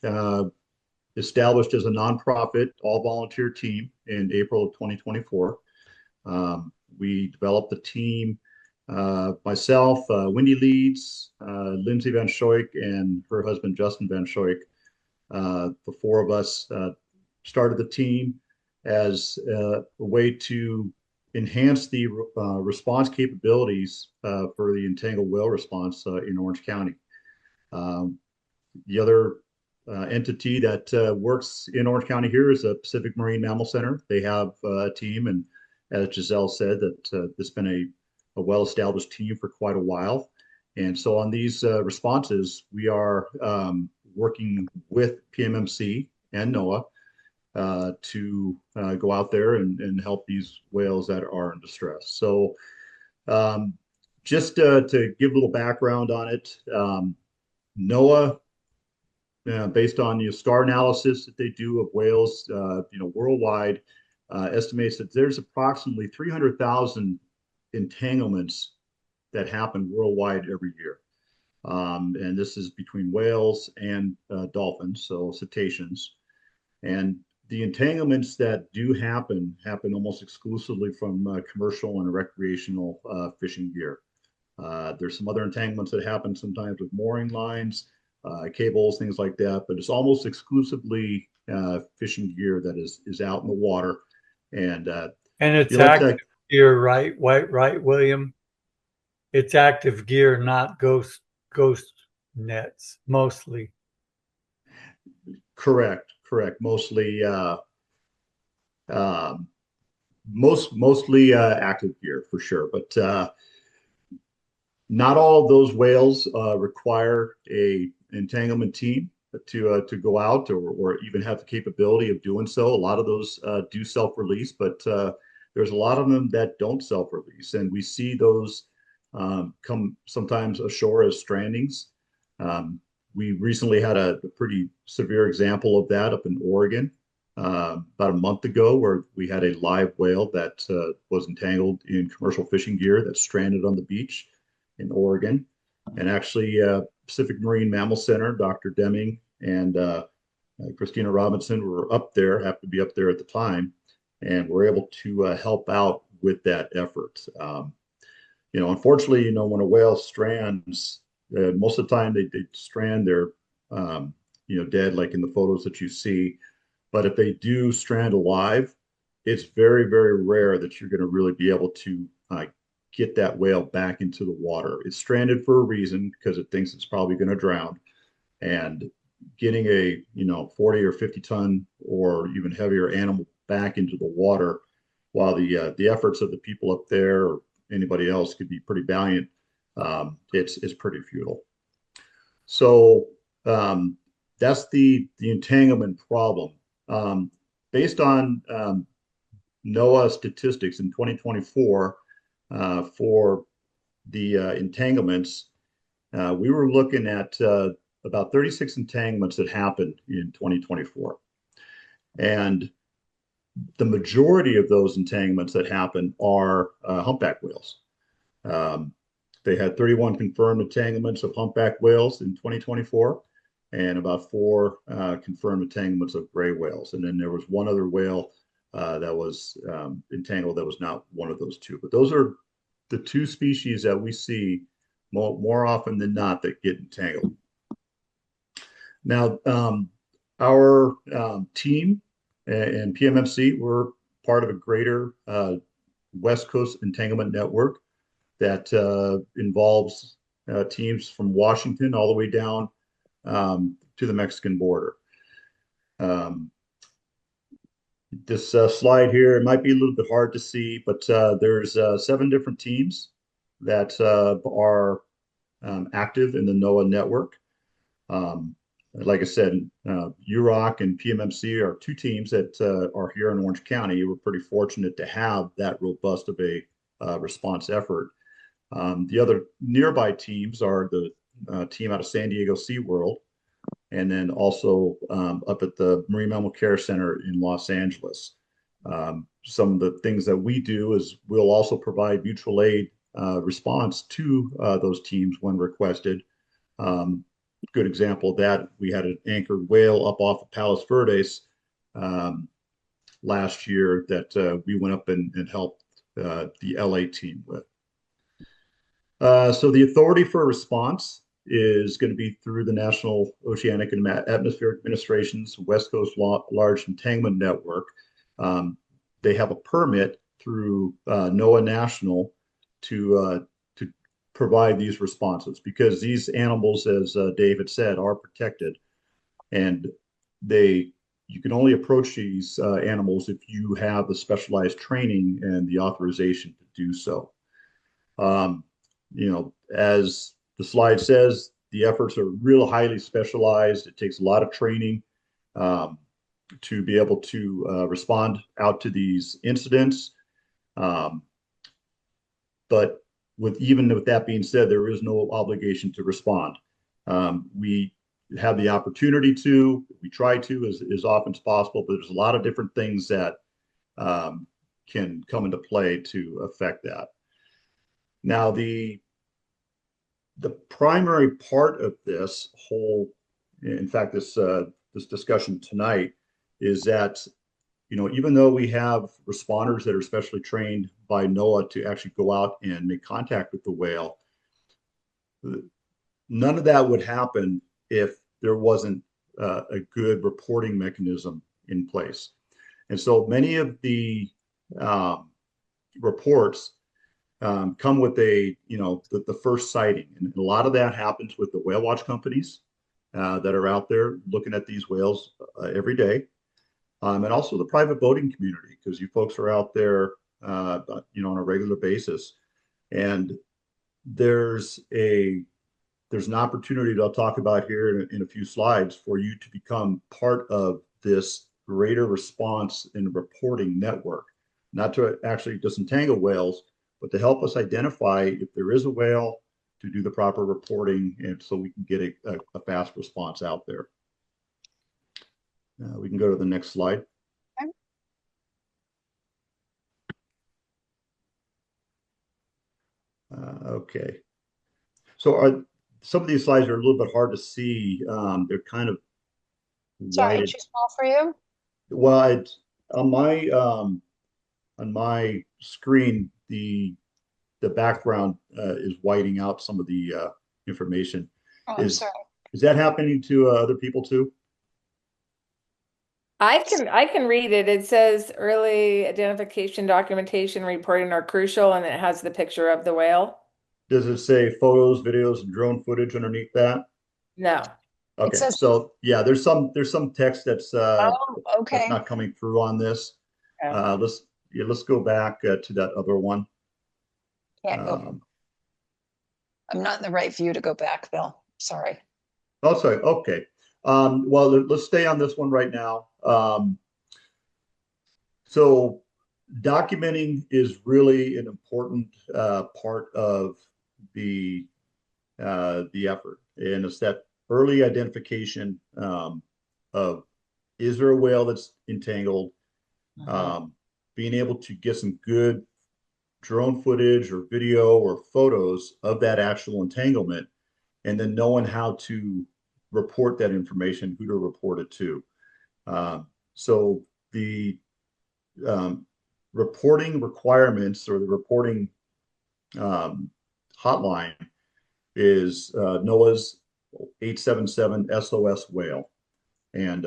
established as a nonprofit, all volunteer team in April of 2024. We developed the team, myself, Wendy Leeds, Lindsay Van Schoik, and her husband, Justin Van Schoik. The four of us started the team as a way to enhance the response capabilities for the entangled whale response in Orange County. The other entity that works in Orange County here is a Pacific Marine Mammal Center. They have a team, and as Giselle said, that this has been a well-established team for quite a while. And so on these responses, we are working with PMMC and NOAA to go out there and help these whales that are in distress. So just to give a little background on it, NOAA, based on star analysis that they do of whales, worldwide, estimates that there's approximately 300,000 entanglements that happen worldwide every year. And this is between whales and dolphins, so cetaceans. And the entanglements that do happen almost exclusively from commercial and recreational fishing gear. There's some other entanglements that happen sometimes with mooring lines, cables, things like that. But it's almost exclusively fishing gear that is out in the water. And it's you like active gear, right? Right, William? It's active gear, not ghost nets, mostly. correct. Mostly mostly active gear for sure, but not all of those whales require a entanglement team to go out or even have the capability of doing so. A lot of those do self-release, but there's a lot of them that don't self-release, and we see those come sometimes ashore as strandings. We recently had a pretty severe example of that up in Oregon about a month ago, where we had a live whale that was entangled in commercial fishing gear that stranded on the beach in Oregon. And actually, Pacific Marine Mammal Center, Dr. Deming and Christina Robinson were up there, happened to be up there at the time, and were able to help out with that effort. Unfortunately, when a whale strands, most of the time they strand, they're, dead, like in the photos that you see. But if they do strand alive, it's very, very rare that you're going to really be able to get that whale back into the water. It's stranded for a reason, because it thinks it's probably going to drown. And getting a 40 or 50 ton or even heavier animal back into the water, while the efforts of the people up there or anybody else could be pretty valiant, it's pretty futile. So that's the entanglement problem. Based on NOAA statistics in 2024 for the entanglements, we were looking at about 36 entanglements that happened in 2024. And the majority of those entanglements that happen are humpback whales. They had 31 confirmed entanglements of humpback whales in 2024, and about 4 confirmed entanglements of gray whales. And then there was one other whale that was entangled that was not one of those 2. But those are the 2 species that we see more often than not that get entangled. Now, our team and PMMC, we're part of a greater West Coast entanglement network that involves teams from Washington all the way down to the Mexican border. This slide here, it might be a little bit hard to see, but there's 7 different teams that are active in the NOAA network. Like I said, UROC and PMMC are 2 teams that are here in Orange County. We're pretty fortunate to have that robust of a response effort. The other nearby teams are the team out of San Diego SeaWorld, and then also up at the Marine Mammal Care Center in Los Angeles. Some of the things that we do is we'll also provide mutual aid response to those teams when requested. Good example of that, we had an anchored whale up off of Palos Verdes last year that we went up and helped the LA team with. So the authority for a response is going to be through the National Oceanic and Atmospheric Administration's West Coast Large Entanglement Network. They have a permit through NOAA National to provide these responses, because these animals, as David said, are protected, and you can only approach these animals if you have the specialized training and the authorization to do so. As the slide says, the efforts are real highly specialized. It takes a lot of training to be able to respond out to these incidents. But even with that being said, there is no obligation to respond. We have the opportunity to, we try to as often as possible, but there's a lot of different things that can come into play to affect that. Now, the primary part of this whole, in fact, this discussion tonight, is that, even though we have responders that are specially trained by NOAA to actually go out and make contact with the whale, none of that would happen if there wasn't a good reporting mechanism in place. And so many of the reports come with the first sighting. And a lot of that happens with the whale watch companies that are out there looking at these whales every day. And also the private boating community, because you folks are out there, on a regular basis. And there's an opportunity that I'll talk about here in a few slides for you to become part of this greater response and reporting network, not to actually disentangle whales, but to help us identify if there is a whale, to do the proper reporting, and so we can get a fast response out there. We can go to the next slide. Okay. So some of these slides are a little bit hard to see. They're kind of Sorry, whited. too small for you? Well, it's on my screen, the background is whiting out some of the information. Oh, I'm sorry. Is that happening to other people too? I can read it. It says early identification, documentation, reporting are crucial, and it has the picture of the whale. Does it say photos, videos, and drone footage underneath that? No. Okay, says- so yeah, there's some text that's Oh, okay. that's not coming through on this. Yeah. Let's go back to that other one. Can't go. Um, I'm not in the right view to go back, Bill. Sorry. Oh, sorry. Okay. Well, let's stay on this one right now. So documenting is really an important part of the effort, and it's that early identification of, is there a whale that's entangled? Being able to get some good drone footage or video or photos of that actual entanglement, and then knowing how to report that information, who to report it to. So the reporting requirements, or the reporting hotline, is NOAA's 877 SOS whale. And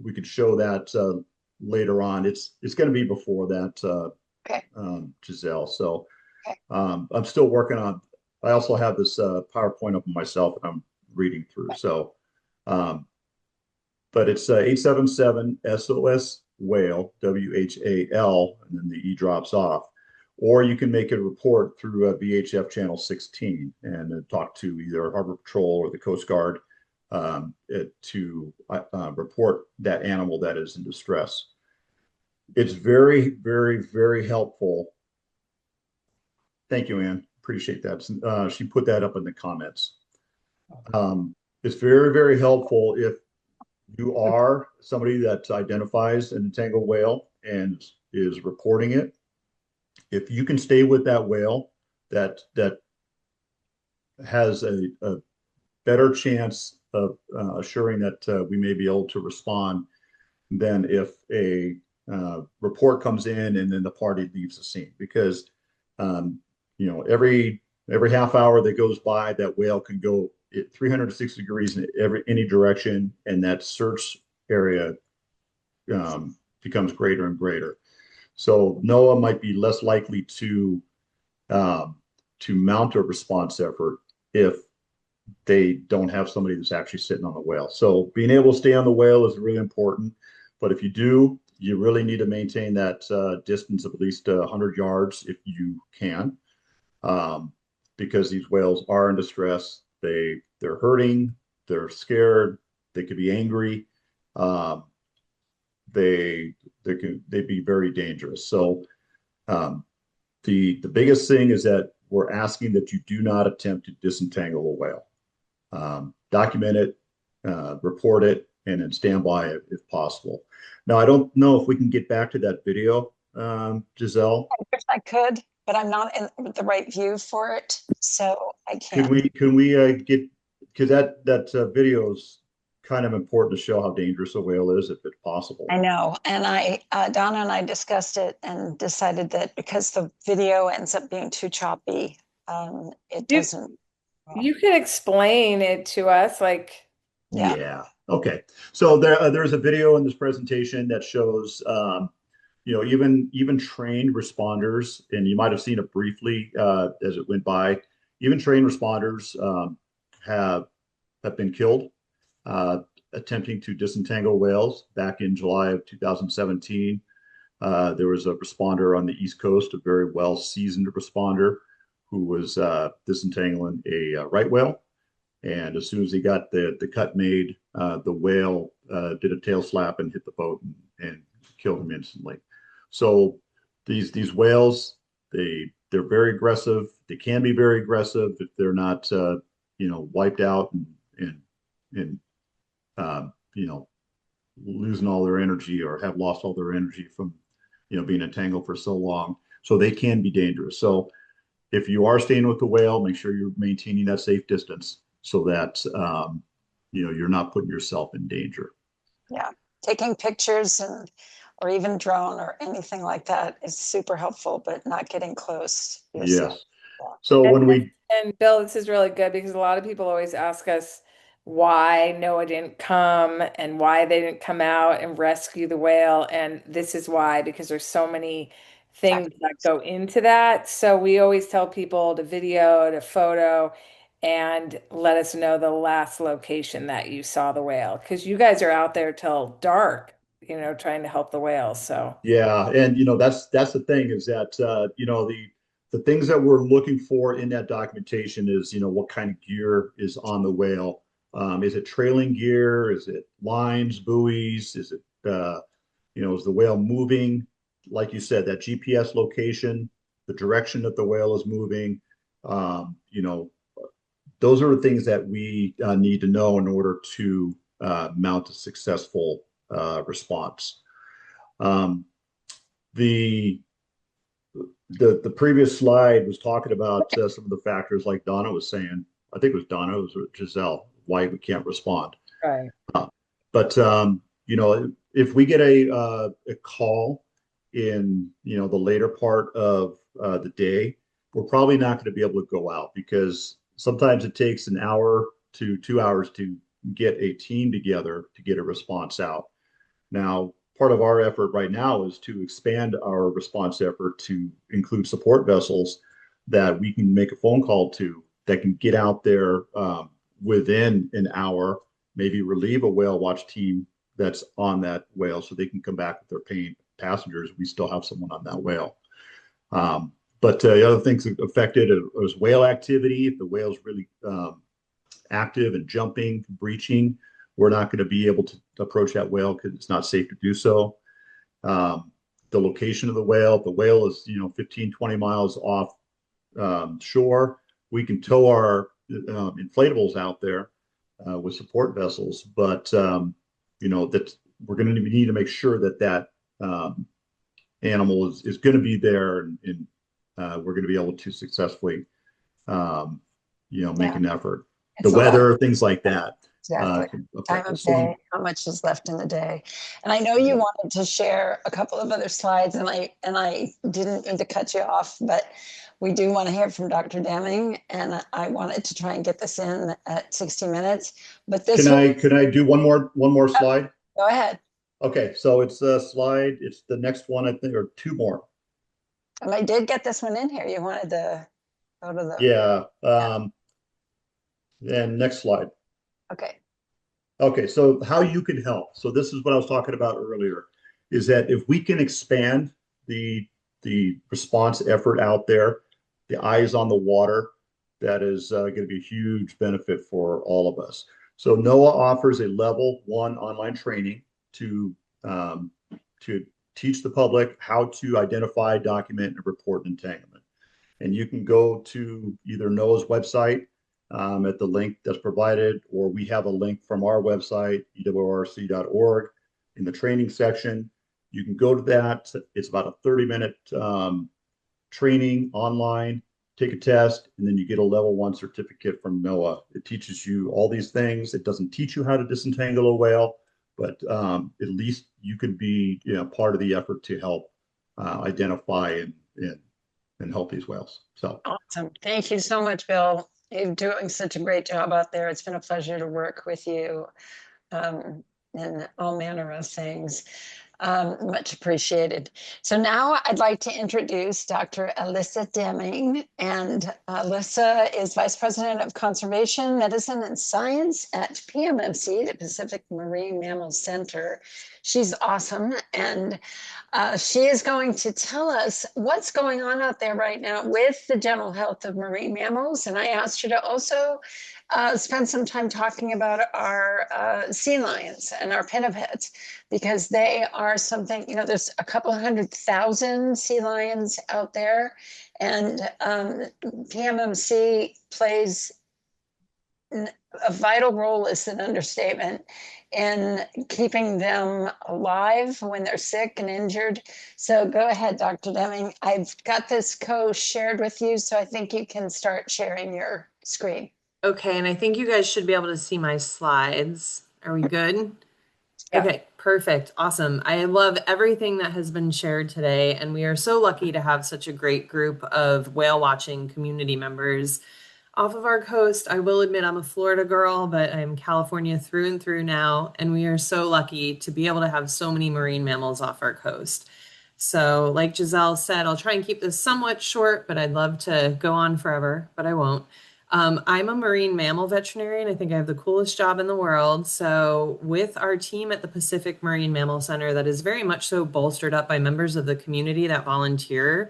we could show that later on. It's going to be before that, Okay. Giselle. So Okay. I'm still working on. I also have this PowerPoint up on myself that I'm reading through. So, but it's 877 SOS whale, WHAL, and then the E drops off. Or you can make a report through VHF channel 16 and talk to either Harbor Patrol or the Coast Guard to report that animal that is in distress. It's very, very, very helpful. Thank you, Ann. Appreciate that. She put that up in the comments. It's very, very helpful if you are somebody that identifies an entangled whale and is reporting it. If you can stay with that whale, that has a better chance of assuring that we may be able to respond than if a report comes in and then the party leaves the scene. Because every half hour that goes by, that whale can go 360 degrees in any direction, and that search area becomes greater and greater. So NOAA might be less likely to mount a response effort if they don't have somebody that's actually sitting on the whale. So being able to stay on the whale is really important. But if you do, you really need to maintain that distance of at least 100 yards if you can, because these whales are in distress. They're hurting, they're scared, they could be angry. They'd be very dangerous. So the biggest thing is that we're asking that you do not attempt to disentangle a whale. Document it, report it, and then stand by it if possible. Now, I don't know if we can get back to that video, Giselle. I wish I could, but I'm not in the right view for it, so I can't. Can we get, because that video is kind of important to show how dangerous a whale is, if it's possible. I know, and Donna and I discussed it and decided that because the video ends up being too choppy, it doesn't. You could explain it to us, like Yeah. Yeah. Okay. So there's a video in this presentation that shows, even trained responders, and you might have seen it briefly as it went by. Even trained responders have been killed attempting to disentangle whales. Back in July of 2017, there was a responder on the East Coast, a very well seasoned responder, who was disentangling a right whale. And as soon as he got the cut made, the whale did a tail slap and hit the boat and killed him instantly. So these whales, they're very aggressive. They can be very aggressive if they're not wiped out and losing all their energy or have lost all their energy from being entangled for so long. So they can be dangerous. So if you are staying with the whale, make sure you're maintaining that safe distance so that you're not putting yourself in danger. Yeah. Taking pictures or even drone or anything like that is super helpful, but not getting close yourself. Yes. So when we And Bill, this is really good because a lot of people always ask us why NOAA didn't come and why they didn't come out and rescue the whale. And this is why, because there's so many things that go into that. So we always tell people to video, to photo, and let us know the last location that you saw the whale. Because you guys are out there till dark, trying to help the whale. So yeah, and that's the thing is that the things that we're looking for in that documentation is what kind of gear is on the whale. Is it trailing gear? Is it lines, buoys? Is it is the whale moving? Like you said, that GPS location, the direction that the whale is moving. Those are the things that we need to know in order to mount a successful response. The previous slide was talking about some of the factors like Donna was saying. I think it was Donna, it was Giselle, why we can't respond. right. But if we get a call in the later part of the day, we're probably not going to be able to go out because sometimes it takes an hour to 2 hours to get a team together to get a response out. Now, part of our effort right now is to expand our response effort to include support vessels that we can make a phone call to that can get out there within an hour, maybe relieve a whale watch team that's on that whale so they can come back with their paying passengers. We still have someone on that whale. But the other things affected was whale activity. If the whale's really active and jumping, breaching, we're not going to be able to approach that whale because it's not safe to do so. The location of the whale, if the whale is 15, 20 miles off shore, we can tow our inflatables out there with support vessels, but that we're going to need to make sure that animal is going to be there and we're going to be able to successfully make an effort. It's The weather, things like that. Exactly. Time of day, how much is left in the day. And I know you wanted to share a couple of other slides and I didn't mean to cut you off, but we do want to hear from Dr. Deming and I wanted to try and get this in at 60 minutes, but this Can I do one more slide? Go ahead. Okay, so it's a slide, it's the next one, I think, or two more. And I did get this one in here. You wanted to go to the and next slide. Okay. So how you can help. So this is what I was talking about earlier, is that if we can expand the response effort out there, the eyes on the water, that is going to be a huge benefit for all of us. So NOAA offers a level 1 online training to teach the public how to identify, document, and report entanglement. And you can go to either NOAA's website at the link that's provided, or we have a link from our website, eworc.org, in the training section. You can go to that. It's about a 30-minute training online, take a test, and then you get a level 1 certificate from NOAA. It teaches you all these things. It doesn't teach you how to disentangle a whale, but at least you can be part of the effort to help identify and help these whales. So awesome. Thank you so much, Bill. You're doing such a great job out there. It's been a pleasure to work with you in all manner of things. Much appreciated. So now I'd like to introduce Dr. Alyssa Deming. And Alyssa is Vice President of Conservation, Medicine, and Science at PMMC, the Pacific Marine Mammal Center. She's awesome. And she is going to tell us what's going on out there right now with the general health of marine mammals. And I asked her to also spend some time talking about our sea lions and our pinnipeds, because they are something, you know, there's a couple 100,000 sea lions out there, and PMMC plays a vital role, is an understatement, in keeping them alive when they're sick and injured. So go ahead, Dr. Deming. I've got this co-shared with you, so I think you can start sharing your screen. Okay, and I think you guys should be able to see my slides. Are we good? Yeah. Okay, perfect. Awesome. I love everything that has been shared today, and we are so lucky to have such a great group of whale watching community members off of our coast. I will admit I'm a Florida girl, but I'm California through and through now, and we are so lucky to be able to have so many marine mammals off our coast. So, like Giselle said, I'll try and keep this somewhat short, but I'd love to go on forever, but I won't. I'm a marine mammal veterinarian. I think I have the coolest job in the world. So with our team at the Pacific Marine Mammal Center, that is very much so bolstered up by members of the community that volunteer,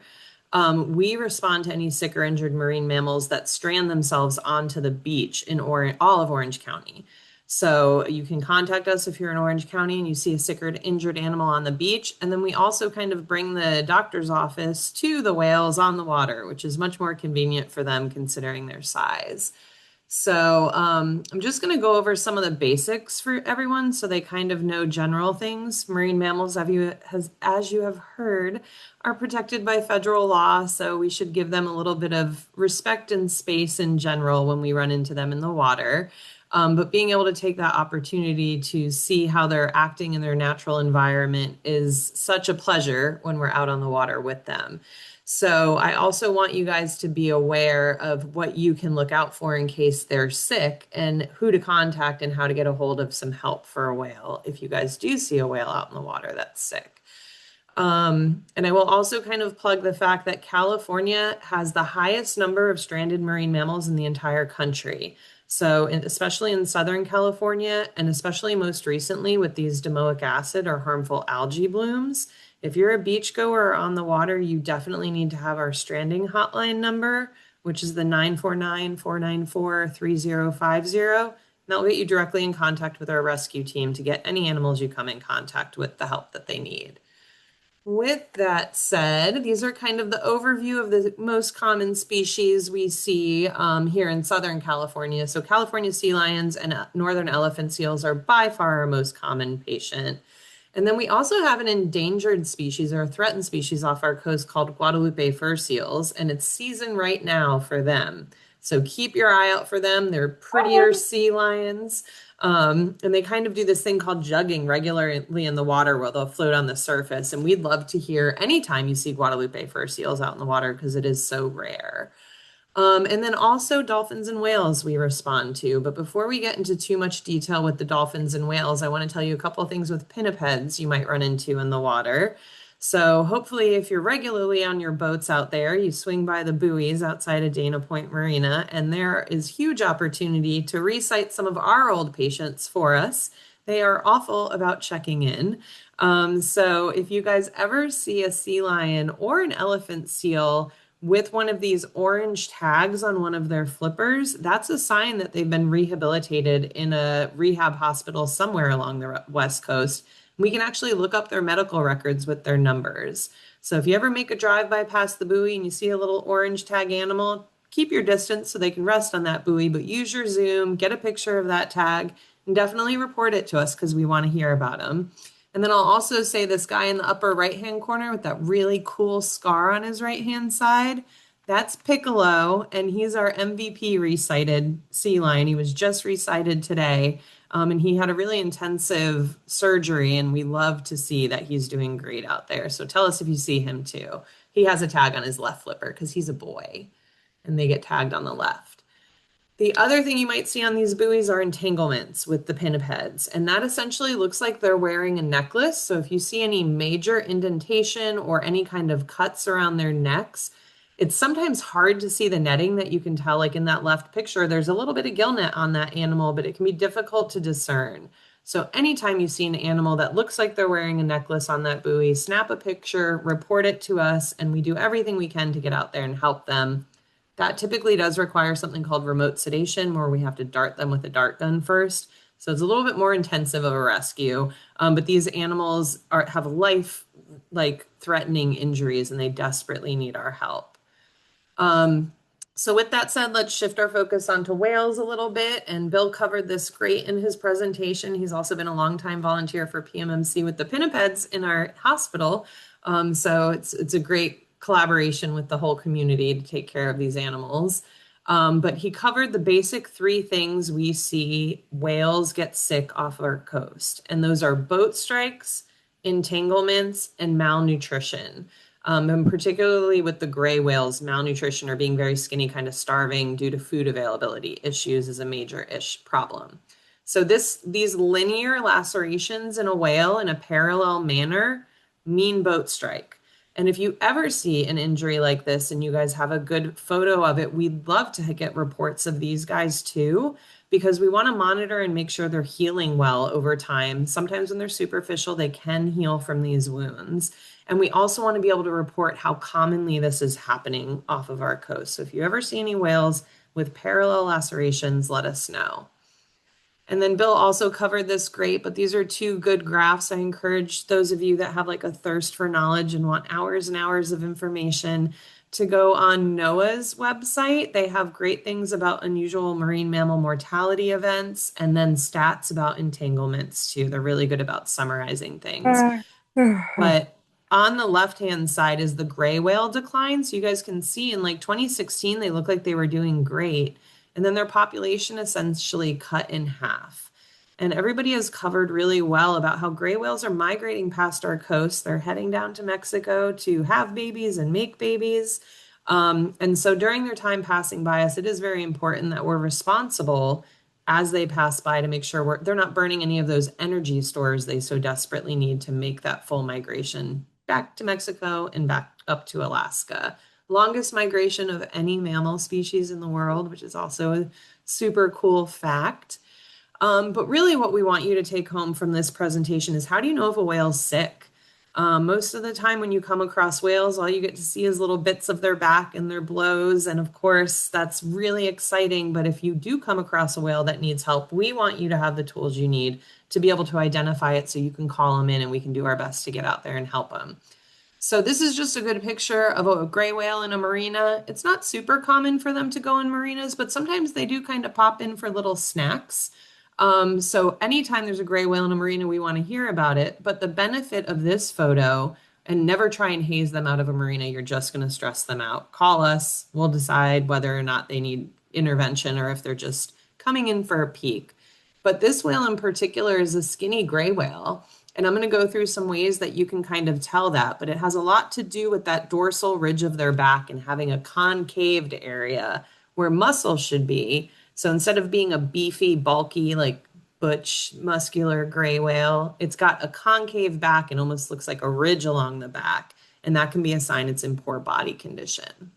we respond to any sick or injured marine mammals that strand themselves onto the beach in all of Orange County. So you can contact us if you're in Orange County and you see a sick or injured animal on the beach. And then we also kind of bring the doctor's office to the whales on the water, which is much more convenient for them considering their size. So I'm just going to go over some of the basics for everyone so they kind of know general things. Marine mammals, as you have heard, are protected by federal law, so we should give them a little bit of respect and space in general when we run into them in the water. But being able to take that opportunity to see how they're acting in their natural environment is such a pleasure when we're out on the water with them. So I also want you guys to be aware of what you can look out for in case they're sick, and who to contact and how to get a hold of some help for a whale if you guys do see a whale out in the water that's sick. And I will also kind of plug the fact that California has the highest number of stranded marine mammals in the entire country. So especially in Southern California, and especially most recently with these domoic acid or harmful algae blooms, if you're a beachgoer or on the water, you definitely need to have our stranding hotline number, which is the 949-494-3050. And that will get you directly in contact with our rescue team to get any animals you come in contact with the help that they need. With that said, these are kind of the overview of the most common species we see here in Southern California. So California sea lions and northern elephant seals are by far our most common patient. And then we also have an endangered species or a threatened species off our coast called Guadalupe fur seals, and it's season right now for them. So keep your eye out for them. They're prettier sea lions. And they kind of do this thing called jugging regularly in the water where they'll float on the surface. And we'd love to hear anytime you see Guadalupe fur seals out in the water because it is so rare. And then also dolphins and whales we respond to. But before we get into too much detail with the dolphins and whales, I want to tell you a couple of things with pinnipeds you might run into in the water. So hopefully if you're regularly on your boats out there, you swing by the buoys outside of Dana Point Marina, and there is huge opportunity to recite some of our old patients for us. They are awful about checking in. So if you guys ever see a sea lion or an elephant seal with one of these orange tags on one of their flippers, that's a sign that they've been rehabilitated in a rehab hospital somewhere along the West Coast. We can actually look up their medical records with their numbers. So if you ever make a drive-by past the buoy and you see a little orange tag animal, keep your distance so they can rest on that buoy, but use your Zoom, get a picture of that tag, and definitely report it to us because we want to hear about them. And then I'll also say this guy in the upper right-hand corner with that really cool scar on his right-hand side, that's Piccolo, and he's our MVP recited sea lion. He was just recited today, and he had a really intensive surgery, and we love to see that he's doing great out there. So tell us if you see him too. He has a tag on his left flipper because he's a boy, and they get tagged on the left. The other thing you might see on these buoys are entanglements with the pinnipeds, and that essentially looks like they're wearing a necklace. So if you see any major indentation or any kind of cuts around their necks, it's sometimes hard to see the netting that you can tell, like in that left picture, there's a little bit of gill net on that animal, but it can be difficult to discern. So anytime you see an animal that looks like they're wearing a necklace on that buoy, snap a picture, report it to us, and we do everything we can to get out there and help them. That typically does require something called remote sedation, where we have to dart them with a dart gun first. So it's a little bit more intensive of a rescue. But these animals have life like threatening injuries and they desperately need our help. So with that said, let's shift our focus onto whales a little bit. And Bill covered this great in his presentation. He's also been a longtime volunteer for PMMC with the pinnipeds in our hospital. So it's a great collaboration with the whole community to take care of these animals. But he covered the basic three things we see whales get sick off our coast. And those are boat strikes, entanglements, and malnutrition. And particularly with the gray whales, malnutrition or being very skinny, kind of starving due to food availability issues is a major-ish problem. So these linear lacerations in a whale in a parallel manner mean boat strike. And if you ever see an injury like this and you guys have a good photo of it, we'd love to get reports of these guys too, because we want to monitor and make sure they're healing well over time. Sometimes when they're superficial, they can heal from these wounds. And we also want to be able to report how commonly this is happening off of our coast. So if you ever see any whales with parallel lacerations, let us know. And then Bill also covered this great, but these are two good graphs. I encourage those of you that have like a thirst for knowledge and want hours and hours of information to go on NOAA's website. They have great things about unusual marine mammal mortality events and then stats about entanglements too. They're really good about summarizing things. But on the left-hand side is the gray whale decline. So you guys can see in like 2016, they look like they were doing great. And then their population essentially cut in half. And everybody has covered really well about how gray whales are migrating past our coast. They're heading down to Mexico to have babies and make babies. And so during their time passing by us, it is very important that we're responsible as they pass by to make sure they're not burning any of those energy stores they so desperately need to make that full migration back to Mexico and back up to Alaska. Longest migration of any mammal species in the world, which is also a super cool fact. But really what we want you to take home from this presentation is, how do you know if a whale's sick? Most of the time when you come across whales, all you get to see is little bits of their back and their blows. And of course, that's really exciting. But if you do come across a whale that needs help, we want you to have the tools you need to be able to identify it so you can call them in and we can do our best to get out there and help them. So this is just a good picture of a gray whale in a marina. It's not super common for them to go in marinas, but sometimes they do kind of pop in for little snacks. So anytime there's a gray whale in a marina, we want to hear about it. But the benefit of this photo, and never try and haze them out of a marina, you're just going to stress them out. Call us, we'll decide whether or not they need intervention or if they're just coming in for a peek. But this whale in particular is a skinny gray whale. And I'm going to go through some ways that you can kind of tell that, but it has a lot to do with that dorsal ridge of their back and having a concaved area where muscle should be. So instead of being a beefy, bulky, like butch, muscular gray whale, it's got a concave back and almost looks like a ridge along the back. And that can be a sign it's in poor body condition.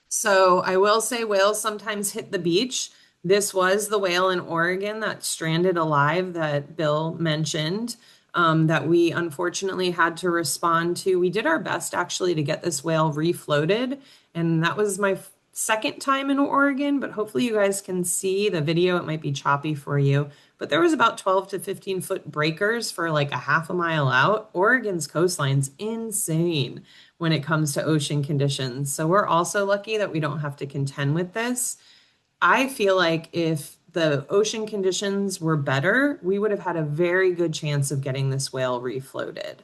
So I will say whales sometimes hit the beach. This was the whale in Oregon that stranded alive that Bill mentioned, that we unfortunately had to respond to. We did our best actually to get this whale refloated, and that was my second time in Oregon, but hopefully you guys can see the video. It might be choppy for you, but there was about 12 to 15 foot breakers for like a half a mile out. Oregon's coastline's insane when it comes to ocean conditions. So we're also lucky that we don't have to contend with this. I feel like if the ocean conditions were better, we would have had a very good chance of getting this whale refloated.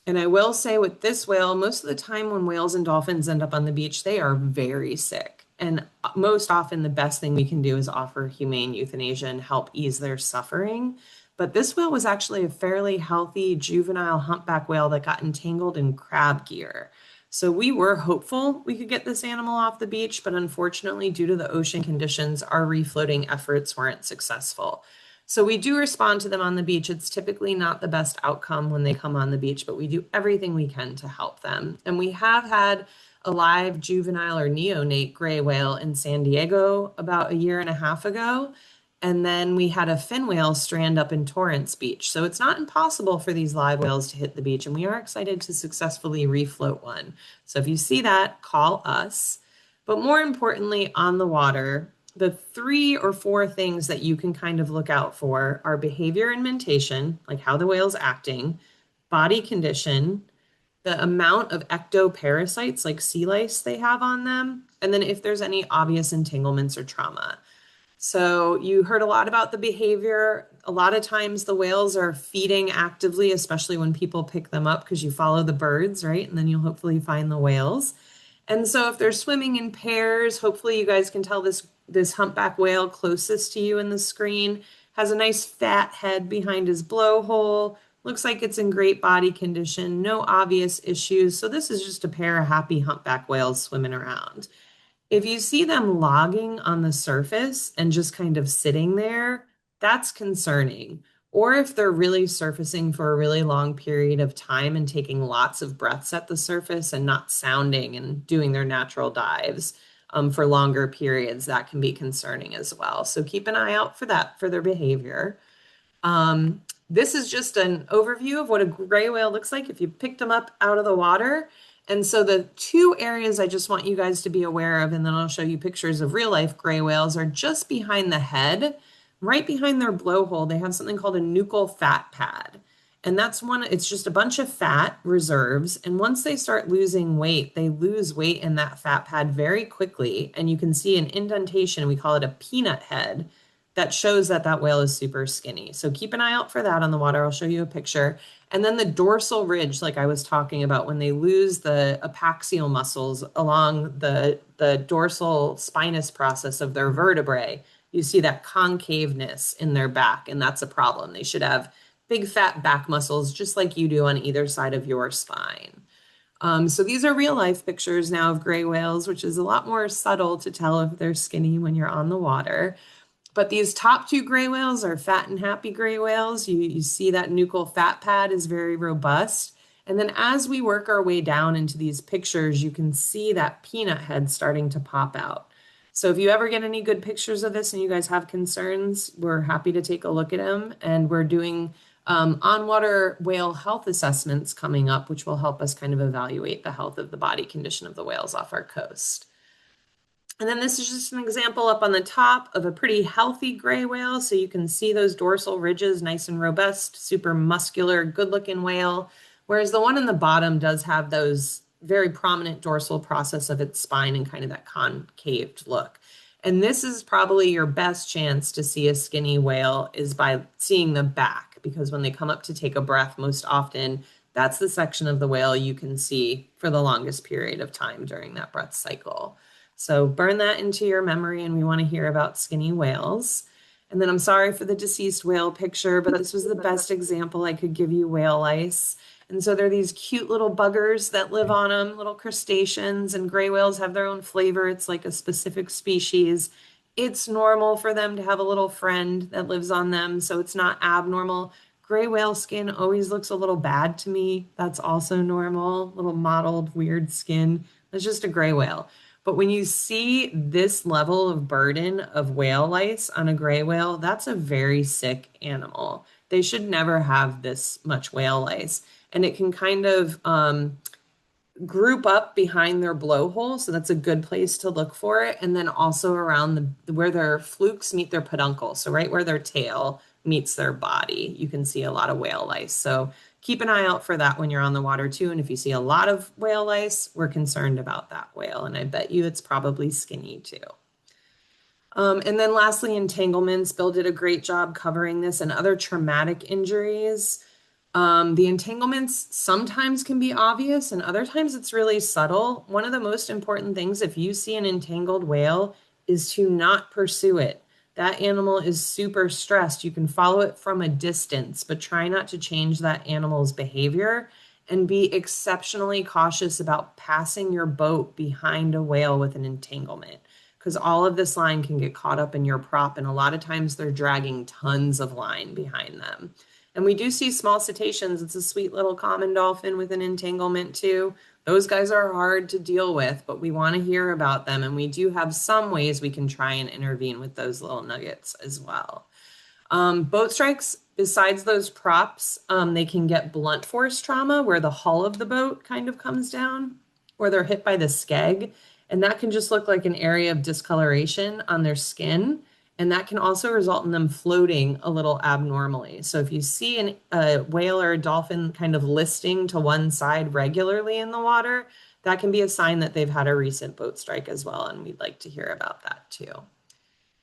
And I will say with this whale, most of the time when whales and dolphins end up on the beach, they are very sick. And most often the best thing we can do is offer humane euthanasia and help ease their suffering. But this whale was actually a fairly healthy juvenile humpback whale that got entangled in crab gear. So we were hopeful we could get this animal off the beach, but unfortunately, due to the ocean conditions, our refloating efforts weren't successful. So we do respond to them on the beach. It's typically not the best outcome when they come on the beach, but we do everything we can to help them. And we have had a live juvenile or neonate gray whale in San Diego about a year and a half ago. And then we had a fin whale strand up in Torrance Beach. So it's not impossible for these live whales to hit the beach. And we are excited to successfully refloat one. So if you see that, call us. But more importantly, on the water, the 3 or 4 things that you can kind of look out for are behavior and mentation, like how the whale's acting, body condition, the amount of ectoparasites like sea lice they have on them, and then if there's any obvious entanglements or trauma. So you heard a lot about the behavior. A lot of times the whales are feeding actively, especially when people pick them up because you follow the birds, right? And then you'll hopefully find the whales. And so if they're swimming in pairs, hopefully you guys can tell this humpback whale closest to you in the screen has a nice fat head behind his blowhole. Looks like it's in great body condition, no obvious issues. So this is just a pair of happy humpback whales swimming around. If you see them logging on the surface and just kind of sitting there, that's concerning. Or if they're really surfacing for a really long period of time and taking lots of breaths at the surface and not sounding and doing their natural dives for longer periods, that can be concerning as well. So keep an eye out for that, for their behavior. This is just an overview of what a gray whale looks like if you picked them up out of the water. And so the 2 areas I just want you guys to be aware of, and then I'll show you pictures of real life gray whales, are just behind the head, right behind their blowhole. They have something called a nuchal fat pad. And that's it's just a bunch of fat reserves. And once they start losing weight, they lose weight in that fat pad very quickly. And you can see an indentation, we call it a peanut head, that shows that that whale is super skinny. So keep an eye out for that on the water. I'll show you a picture. And then the dorsal ridge, like I was talking about, when they lose the apaxial muscles along the dorsal spinous process of their vertebrae, you see that concaveness in their back, and that's a problem. They should have big fat back muscles just like you do on either side of your spine. So these are real life pictures now of gray whales, which is a lot more subtle to tell if they're skinny when you're on the water. But these top 2 gray whales are fat and happy gray whales. You see that nuchal fat pad is very robust. And then as we work our way down into these pictures, you can see that peanut head starting to pop out. So if you ever get any good pictures of this and you guys have concerns, we're happy to take a look at them. And we're doing on-water whale health assessments coming up, which will help us kind of evaluate the health of the body condition of the whales off our coast. And then this is just an example up on the top of a pretty healthy gray whale. So you can see those dorsal ridges, nice and robust, super muscular, good-looking whale. Whereas the one in the bottom does have those very prominent dorsal process of its spine and kind of that concaved look. And this is probably your best chance to see a skinny whale is by seeing the back, because when they come up to take a breath, most often that's the section of the whale you can see for the longest period of time during that breath cycle. So burn that into your memory, and we want to hear about skinny whales. And then I'm sorry for the deceased whale picture, but this was the best example I could give you whale lice. And so they're these cute little buggers that live on them, little crustaceans, and gray whales have their own flavor. It's like a specific species. It's normal for them to have a little friend that lives on them, so it's not abnormal. Gray whale skin always looks a little bad to me. That's also normal, little mottled, weird skin. It's just a gray whale. But when you see this level of burden of whale lice on a gray whale, that's a very sick animal. They should never have this much whale lice. And it can kind of group up behind their blowhole. So that's a good place to look for it. And then also around where their flukes meet their peduncle. So right where their tail meets their body, you can see a lot of whale lice. So keep an eye out for that when you're on the water too. And if you see a lot of whale lice, we're concerned about that whale. And I bet you it's probably skinny too. And then lastly, entanglements. Bill did a great job covering this, and other traumatic injuries. The entanglements sometimes can be obvious and other times it's really subtle. One of the most important things if you see an entangled whale is to not pursue it. That animal is super stressed. You can follow it from a distance, but try not to change that animal's behavior and be exceptionally cautious about passing your boat behind a whale with an entanglement, because all of this line can get caught up in your prop, and a lot of times they're dragging tons of line behind them. And we do see small cetaceans. It's a sweet little common dolphin with an entanglement too. Those guys are hard to deal with, but we want to hear about them. And we do have some ways we can try and intervene with those little nuggets as well. Boat strikes, besides those props, they can get blunt force trauma where the hull of the boat kind of comes down, or they're hit by the skeg. And that can just look like an area of discoloration on their skin. And that can also result in them floating a little abnormally. So if you see a whale or a dolphin kind of listing to one side regularly in the water, that can be a sign that they've had a recent boat strike as well. And we'd like to hear about that too.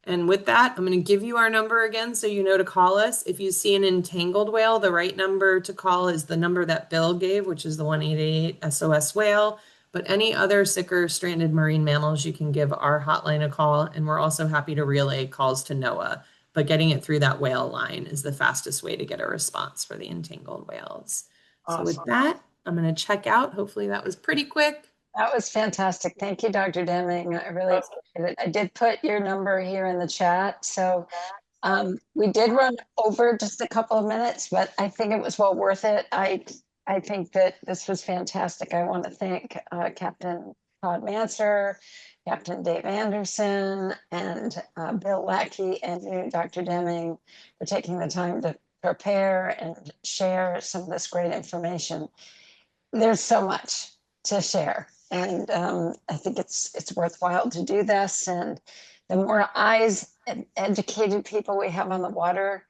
And with that, I'm going to give you our number again so you know to call us. If you see an entangled whale, the right number to call is the number that Bill gave, which is the 1-888 SOS whale. But any other sick or stranded marine mammals, you can give our hotline a call, and we're also happy to relay calls to NOAA. But getting it through that whale line is the fastest way to get a response for the entangled whales. So with that, I'm going to check out. Hopefully that was pretty quick. That was fantastic. Thank you, Dr. Deming. I really appreciate it. I did put your number here in the chat. So we did run over just a couple of minutes, but I think it was well worth it. I think that this was fantastic. I want to thank Captain Todd Manser, Captain Dave Anderson, and Bill Lackey and you, Dr. Deming, for taking the time to prepare and share some of this great information. There's so much to share, and I think it's worthwhile to do this. And the more eyes and educated people we have on the water,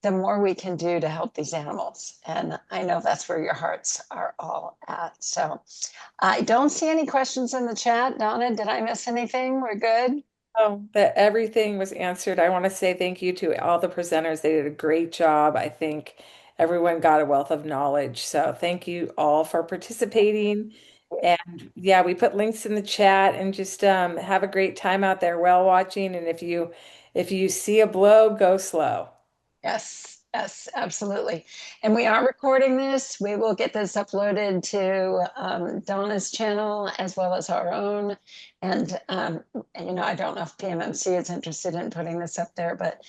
the more we can do to help these animals. And I know that's where your hearts are all at. So I don't see any questions in the chat. Donna, did I miss anything? We're good? Oh, that everything was answered. I want to say thank you to all the presenters. They did a great job. I think everyone got a wealth of knowledge. So thank you all for participating. And yeah, we put links in the chat, and just have a great time out there whale watching. And if you see a blow, go slow. Yes, yes, absolutely. And we are recording this. We will get this uploaded to Donna's channel as well as our own. And I don't know if PMMC is interested in putting this up there, but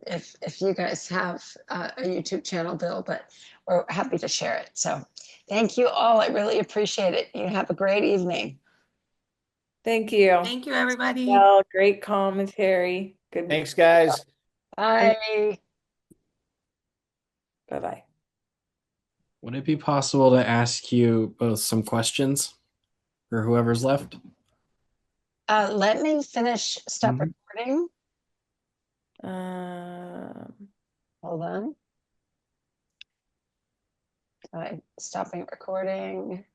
if you guys have a YouTube channel, Bill, but we're happy to share it. So thank you all. I really appreciate it. You have a great evening. Thank you. Thank you, everybody. Well, great commentary. Good. Thanks, guys. Bye. Bye-bye. Would it be possible to ask you both some questions for whoever's left? Let me finish. Stop Mhm. recording. Um, Hold on. Stopping recording.